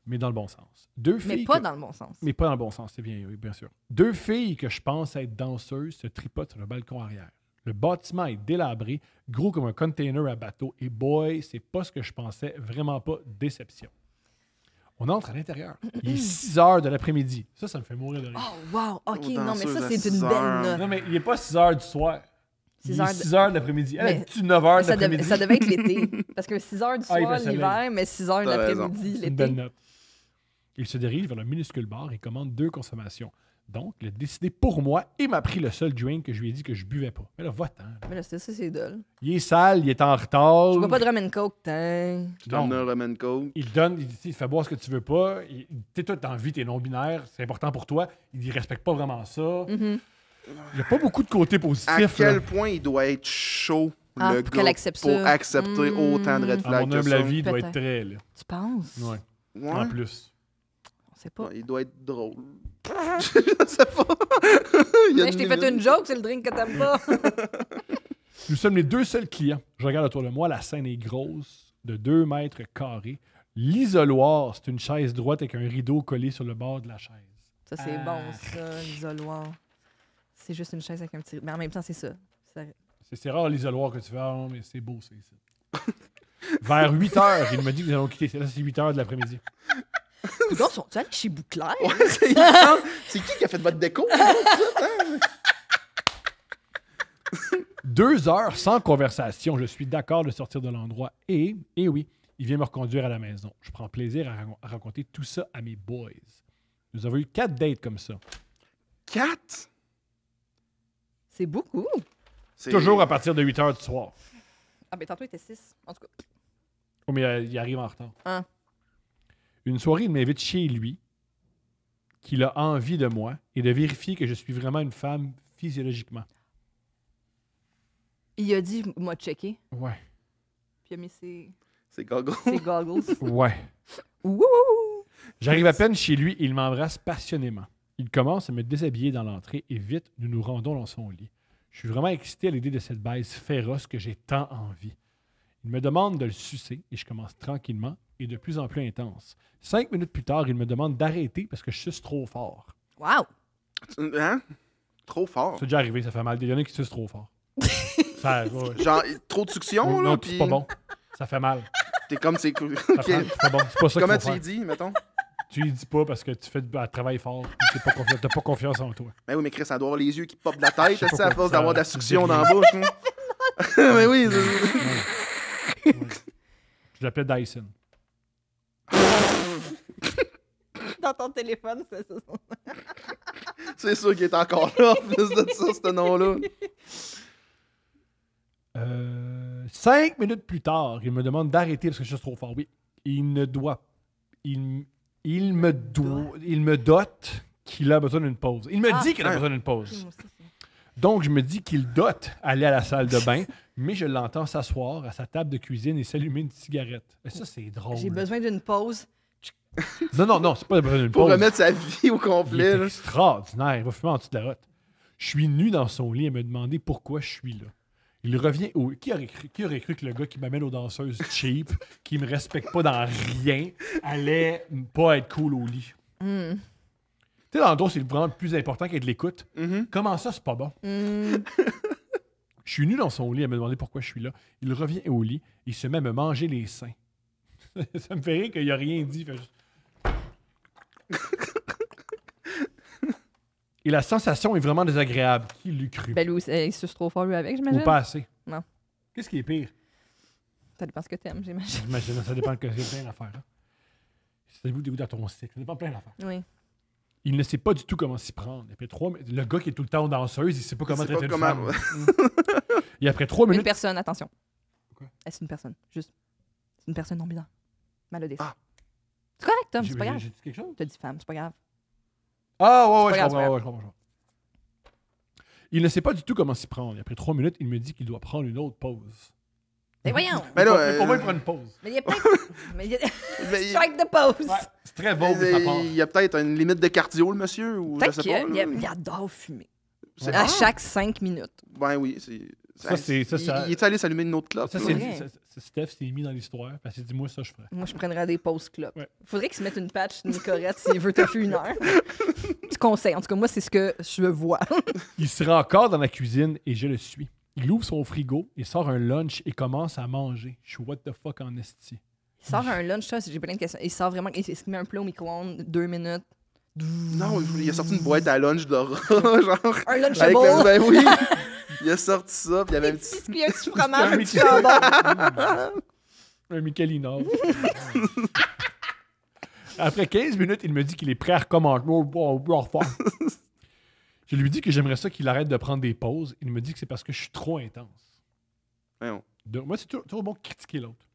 mais dans le bon sens. Mais pas dans le bon sens. Mais pas dans le bon sens, c'est bien, oui, bien sûr. 2 filles que je pense être danseuses se tripotent sur le balcon arrière. Le bâtiment est délabré, gros comme un container à bateau, et boy, c'est pas ce que je pensais, vraiment pas déception. On entre à l'intérieur. Il est 6 heures de l'après-midi. Ça me fait mourir de rire. Oh, wow. OK, Aux non, mais ça, danseuses à c'est 6 une heures. belle note. Non, mais il n'est pas 6 heures du soir. 6 Il est heures de- 6 heures de l'après-midi. Elle Mais- a dit 9 heures de Ça, l'après-midi. ça devait être l'été. Parce que 6 heures du Ah, il soir, fait soleil. l'hiver, mais 6 heures de T'as l'après-midi, C'est une belle l'été. note. Il se dirige vers le minuscule bar et commande 2 consommations. Donc, il a décidé pour moi et m'a pris le seul drink que je lui ai dit que je buvais pas. Mais là, va-t'en. là. Mais là, c'est dole. Il est sale, il est en retard. Je bois pas de rum and coke, t'as... Je donne Non. un rum and coke. Il donne, il dit, il fait boire ce que tu veux pas. Tu sais, toi, t'as envie, t'es non-binaire, c'est important pour toi. Il respecte pas vraiment ça. Mhm. Il n'y a pas beaucoup de côtés À positifs. quel là. point il doit être chaud, Ah, le pour gars, qu'elle accepte pour ça. accepter autant de red À flags mon que humble ça. avis, il doit être Peut-être. très, là. Tu penses? Ouais. Ouais. En plus. On sait pas. Ouais, il doit être drôle. Je sais pas. Il y a Hey, je t'ai une fait limite. une joke, c'est le drink que t'aimes pas. Nous sommes les 2 seuls clients. Je regarde autour de moi, la scène est grosse, de 2 mètres carrés. L'isoloir, c'est une chaise droite avec un rideau collé sur le bord de la chaise. Ça, c'est Ah. bon, ça, l'isoloir. C'est juste une chaise avec un petit... Mais en même temps, c'est ça. C'est rare l'isoloir que tu fais. Ah non, mais c'est beau, c'est ça. Vers 8 heures, il me dit que nous allons quitter. Là, c'est 8 heures de l'après-midi. Coudonc, sont-ils allés chez Bouclair? Ouais, c'est qui a fait votre déco? 2 heures sans conversation. Je suis d'accord de sortir de l'endroit. Et oui, il vient me reconduire à la maison. Je prends plaisir à raconter tout ça à mes boys. Nous avons eu 4 dates comme ça. 4? C'est beaucoup. Toujours à partir de 8 heures du soir. Ah, ben tantôt, il était 6. En tout cas. Oh, mais il arrive en retard. Hein. Une soirée, il m'invite chez lui, qu'il a envie de moi, et de vérifier que je suis vraiment une femme physiologiquement. Il a dit, m'a checké. Ouais. Puis il a mis ses C'est gogo. goggles. Ouais. Wouhou! J'arrive à peine chez lui et il m'embrasse passionnément. Il commence à me déshabiller dans l'entrée et vite, nous nous rendons dans son lit. Je suis vraiment excité à l'idée de cette baise féroce que j'ai tant envie. Il me demande de le sucer et je commence tranquillement et de plus en plus intense. 5 minutes plus tard, il me demande d'arrêter parce que je suce trop fort. Wow! Hein? Trop fort. C'est déjà arrivé, ça fait mal. Il y en a qui sucent trop fort. Ça, ouais. Genre, trop de succion, Non, là, non, puis c'est pas bon. Ça fait mal. T'es comme, c'est... Ça OK. fait- c'est pas bon. C'est pas ça Comment qu'il tu faut lui faire. dis, mettons? Tu lui dis pas parce que tu fais un travail fort. Tu n'as pas confiance en toi. Ben oui, mais Chris, ça doit avoir les yeux qui popent de la tête, Je sais tu sais, pas à force d'avoir de la ça succion dit dans la bouche. hein. Mais oui, c'est- Je l'appelais Dyson. dans ton téléphone, c'est ça. C'est sûr qu'il est encore là, en plus de ça, ce nom-là. 5 minutes plus tard, il me demande d'arrêter parce que je suis trop fort. Oui, il me dote qu'il a besoin d'une pause. Il me dit qu'il a besoin d'une pause. Donc, je me dis qu'il dote aller à la salle de bain, mais je l'entends s'asseoir à sa table de cuisine et s'allumer une cigarette. Et ça, c'est drôle. J'ai besoin d'une pause. Non, c'est pas besoin d'une Pour pause. remettre sa vie au Il complet. est là. extraordinaire. Il va fumer en dessous de la rotte. Je suis nu dans son lit et me demander pourquoi je suis là. Il revient au... Qui aurait cru que le gars qui m'amène aux danseuses cheap, qui me respecte pas dans rien, allait pas être cool au lit? Tu sais, dans le dos, c'est vraiment le plus important qu'être de l'écoute. Comment ça, c'est pas bon? Je suis nu dans son lit à me demander pourquoi je suis là. Il revient au lit, il se met à me manger les seins. Ça me fait rire qu'il a rien dit. Il fait juste... Et la sensation est vraiment désagréable. Qui l'eût cru? Ben, lui, il suce trop fort, lui, avec, Ou j'imagine. pas assez? Non. Qu'est-ce qui est pire? Ça dépend ce que t'aimes, j'imagine. J'imagine, ça dépend de plein d'affaires. Hein. Ça dépend de ton stick. Ça dépend de plein d'affaires. Oui. Il ne sait pas du tout comment s'y prendre. Après le gars qui est tout le temps aux danseuses, il sait pas comment sait traiter pas une comment- femme. Et après 3 Une minutes... personne, attention. Quoi? C'est une personne, juste. C'est une personne non-binaire. Malodée. Ah. C'est correct, Tom, J'ai c'est pas grave. j'ai dit quelque chose? T'as dit femme, c'est pas grave. Ah, ouais, C'est je pas grave, comprends. Il ne sait pas du tout comment s'y prendre. Et après 3 minutes, il me dit qu'il doit prendre une autre pause. Mais voyons! Mais là, Pour moi, il prend une pause. Mais il y a peut-être. Mais il y a. mais il- Strike the pose! Ouais, c'est très beau de sa part. il y a peut-être une limite de cardio, le monsieur, ou je Peut-être sais qu'il pas. il adore fumer. C'est- À chaque 5 minutes. Ben oui, c'est... Ça, c'est- ça, ça- Il est allé s'allumer une autre clope? Ça, là? c'est Ouais. Steph s'est mis dans l'histoire. Parce qu'il dit, moi, ça, je ferais. Moi, je prendrais des pauses club. Ouais. Faudrait qu'il se mette une patch, une corette s'il veut toffer 1 heure. Tu conseilles. En tout cas, moi, c'est ce que je vois. Il se rend encore dans la cuisine et je le suis. Il ouvre son frigo, il sort un lunch et commence à manger. Je suis what the fuck en esti. Il sort un lunch, ça, j'ai plein de questions. Il sort vraiment. Il se met un plat au micro-ondes, 2 minutes. Non, il a sorti une boîte à lunch d'Aura, genre... Un lunch Avec bowl. ben oui! Il a sorti ça, puis il y avait un petit... Biscuit, un petit fromage, Un un petit jambon. Un Michelino. Après 15 minutes, il me dit qu'il est prêt à recommencer. Je lui dis que j'aimerais ça qu'il arrête de prendre des pauses. Il me dit que c'est parce que je suis trop intense. Voyons. Moi, c'est toujours bon de critiquer l'autre.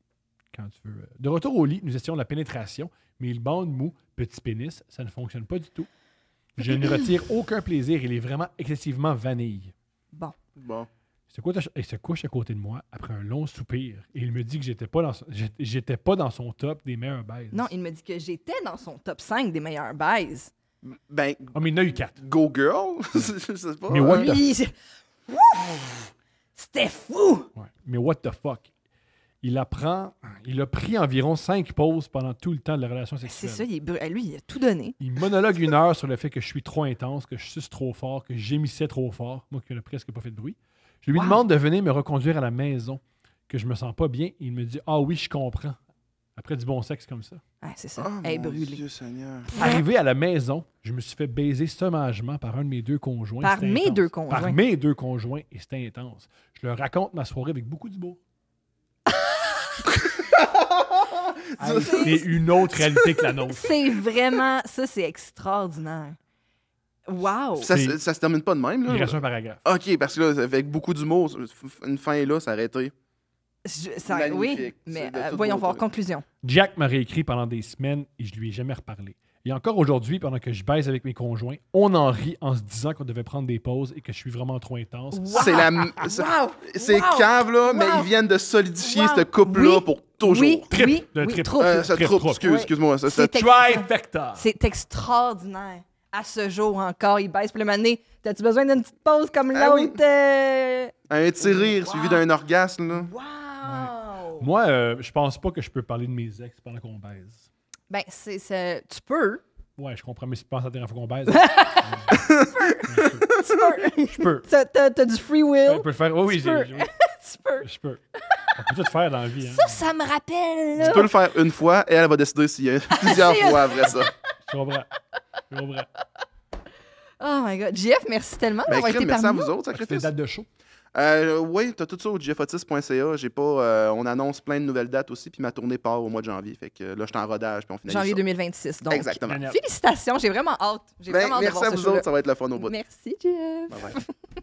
Quand tu veux. De retour au lit, nous essayons la pénétration, mais il bande mou, petit pénis, ça ne fonctionne pas du tout. Je ne retire aucun plaisir. Il est vraiment excessivement vanille. Bon. Bon. Il se couche à côté de moi après un long soupir et il me dit que j'étais pas dans son top des meilleurs baises. Non, il me dit que j'étais dans son top 5 des meilleurs baises. Ben, Ah, mais il y en a eu 4. go girl? Je sais pas. Mais what the Lui, c'était fou! Ouais. Mais what the fuck? Il a pris environ 5 pauses pendant tout le temps de la relation C'est sexuelle. ça, lui, il a tout donné. Il monologue 1 heure sur le fait que je suis trop intense, que je suce trop fort, que j'émissais trop fort. Moi qui n'ai presque pas fait de bruit. Je lui demande de venir me reconduire à la maison, que je me sens pas bien. Il me dit « Ah oui, je comprends. » Après du bon sexe comme ça. Ah, c'est ça. Oh, Elle est mon brûlée. Dieu Seigneur. Arrivé à la maison, je me suis fait baiser sauvagement par un de mes 2 conjoints. Par C'était mes intense. 2 conjoints. Par mes 2 conjoints, et c'était intense. Je leur raconte ma soirée avec beaucoup d'humour. C'est une autre réalité que la nôtre. C'est vraiment... Ça, c'est extraordinaire. Wow! Ça, C'est- ça se termine pas de même, Il là? reste un paragraphe. OK, parce que là, avec beaucoup d'humour, une fin là, ça aurait été... Oui, Magnifique. mais C'est de toute voyons beauté. voir. Conclusion. Jack m'a réécrit pendant des semaines et je lui ai jamais reparlé. Et encore aujourd'hui, pendant que je baise avec mes conjoints, on en rit en se disant qu'on devait prendre des pauses et que je suis vraiment trop intense. C'est la... C'est Wow! cave, là, mais Wow! ils viennent de solidifier Wow! ce couple-là Oui! pour toujours. Oui, Trip. oui, Le oui, trip. trop. Ça Trip, troupe, trop. Ouais. excuse-moi. Ça, C'est Trifecta! C'est extraordinaire. À ce jour encore, il baisse. Puis le mané, t'as-tu besoin d'une petite pause comme Ah oui. l'autre? un petit rire Wow. suivi d'un orgasme, là. Wow! Moi, je pense pas que je peux parler de mes ex pendant qu'on baise. Ben, tu peux. Ouais, je comprends, mais c'est pas la dernière fois qu'on baise. Tu peux. Je peux. T'as du free will. Je peux le faire. Oui, oui, Tu peux. j'ai- Tu peux. je peux. On peut tout faire dans la vie. Hein. Ça me rappelle, là. Tu peux le faire une fois et elle va décider s'il y a plusieurs fois après ça. Je comprends. Je comprends. Oh my God. JF, merci tellement Ben, d'avoir été crime, merci à parmi vous nous. autres, Fait que sacrifice. date de show. Oui, t'as tout ça au jfotis.ca. J'ai pas, on annonce plein de nouvelles dates aussi, puis ma tournée part au mois de janvier. Fait que là, je suis en rodage, puis on finalise Janvier ça. 2026, donc. Exactement. Génial. Félicitations, j'ai vraiment hâte. J'ai Ben, vraiment hâte de merci voir à ce vous show-là. autres, ça va être le fun au bout. Merci, Jeff. Bye bye.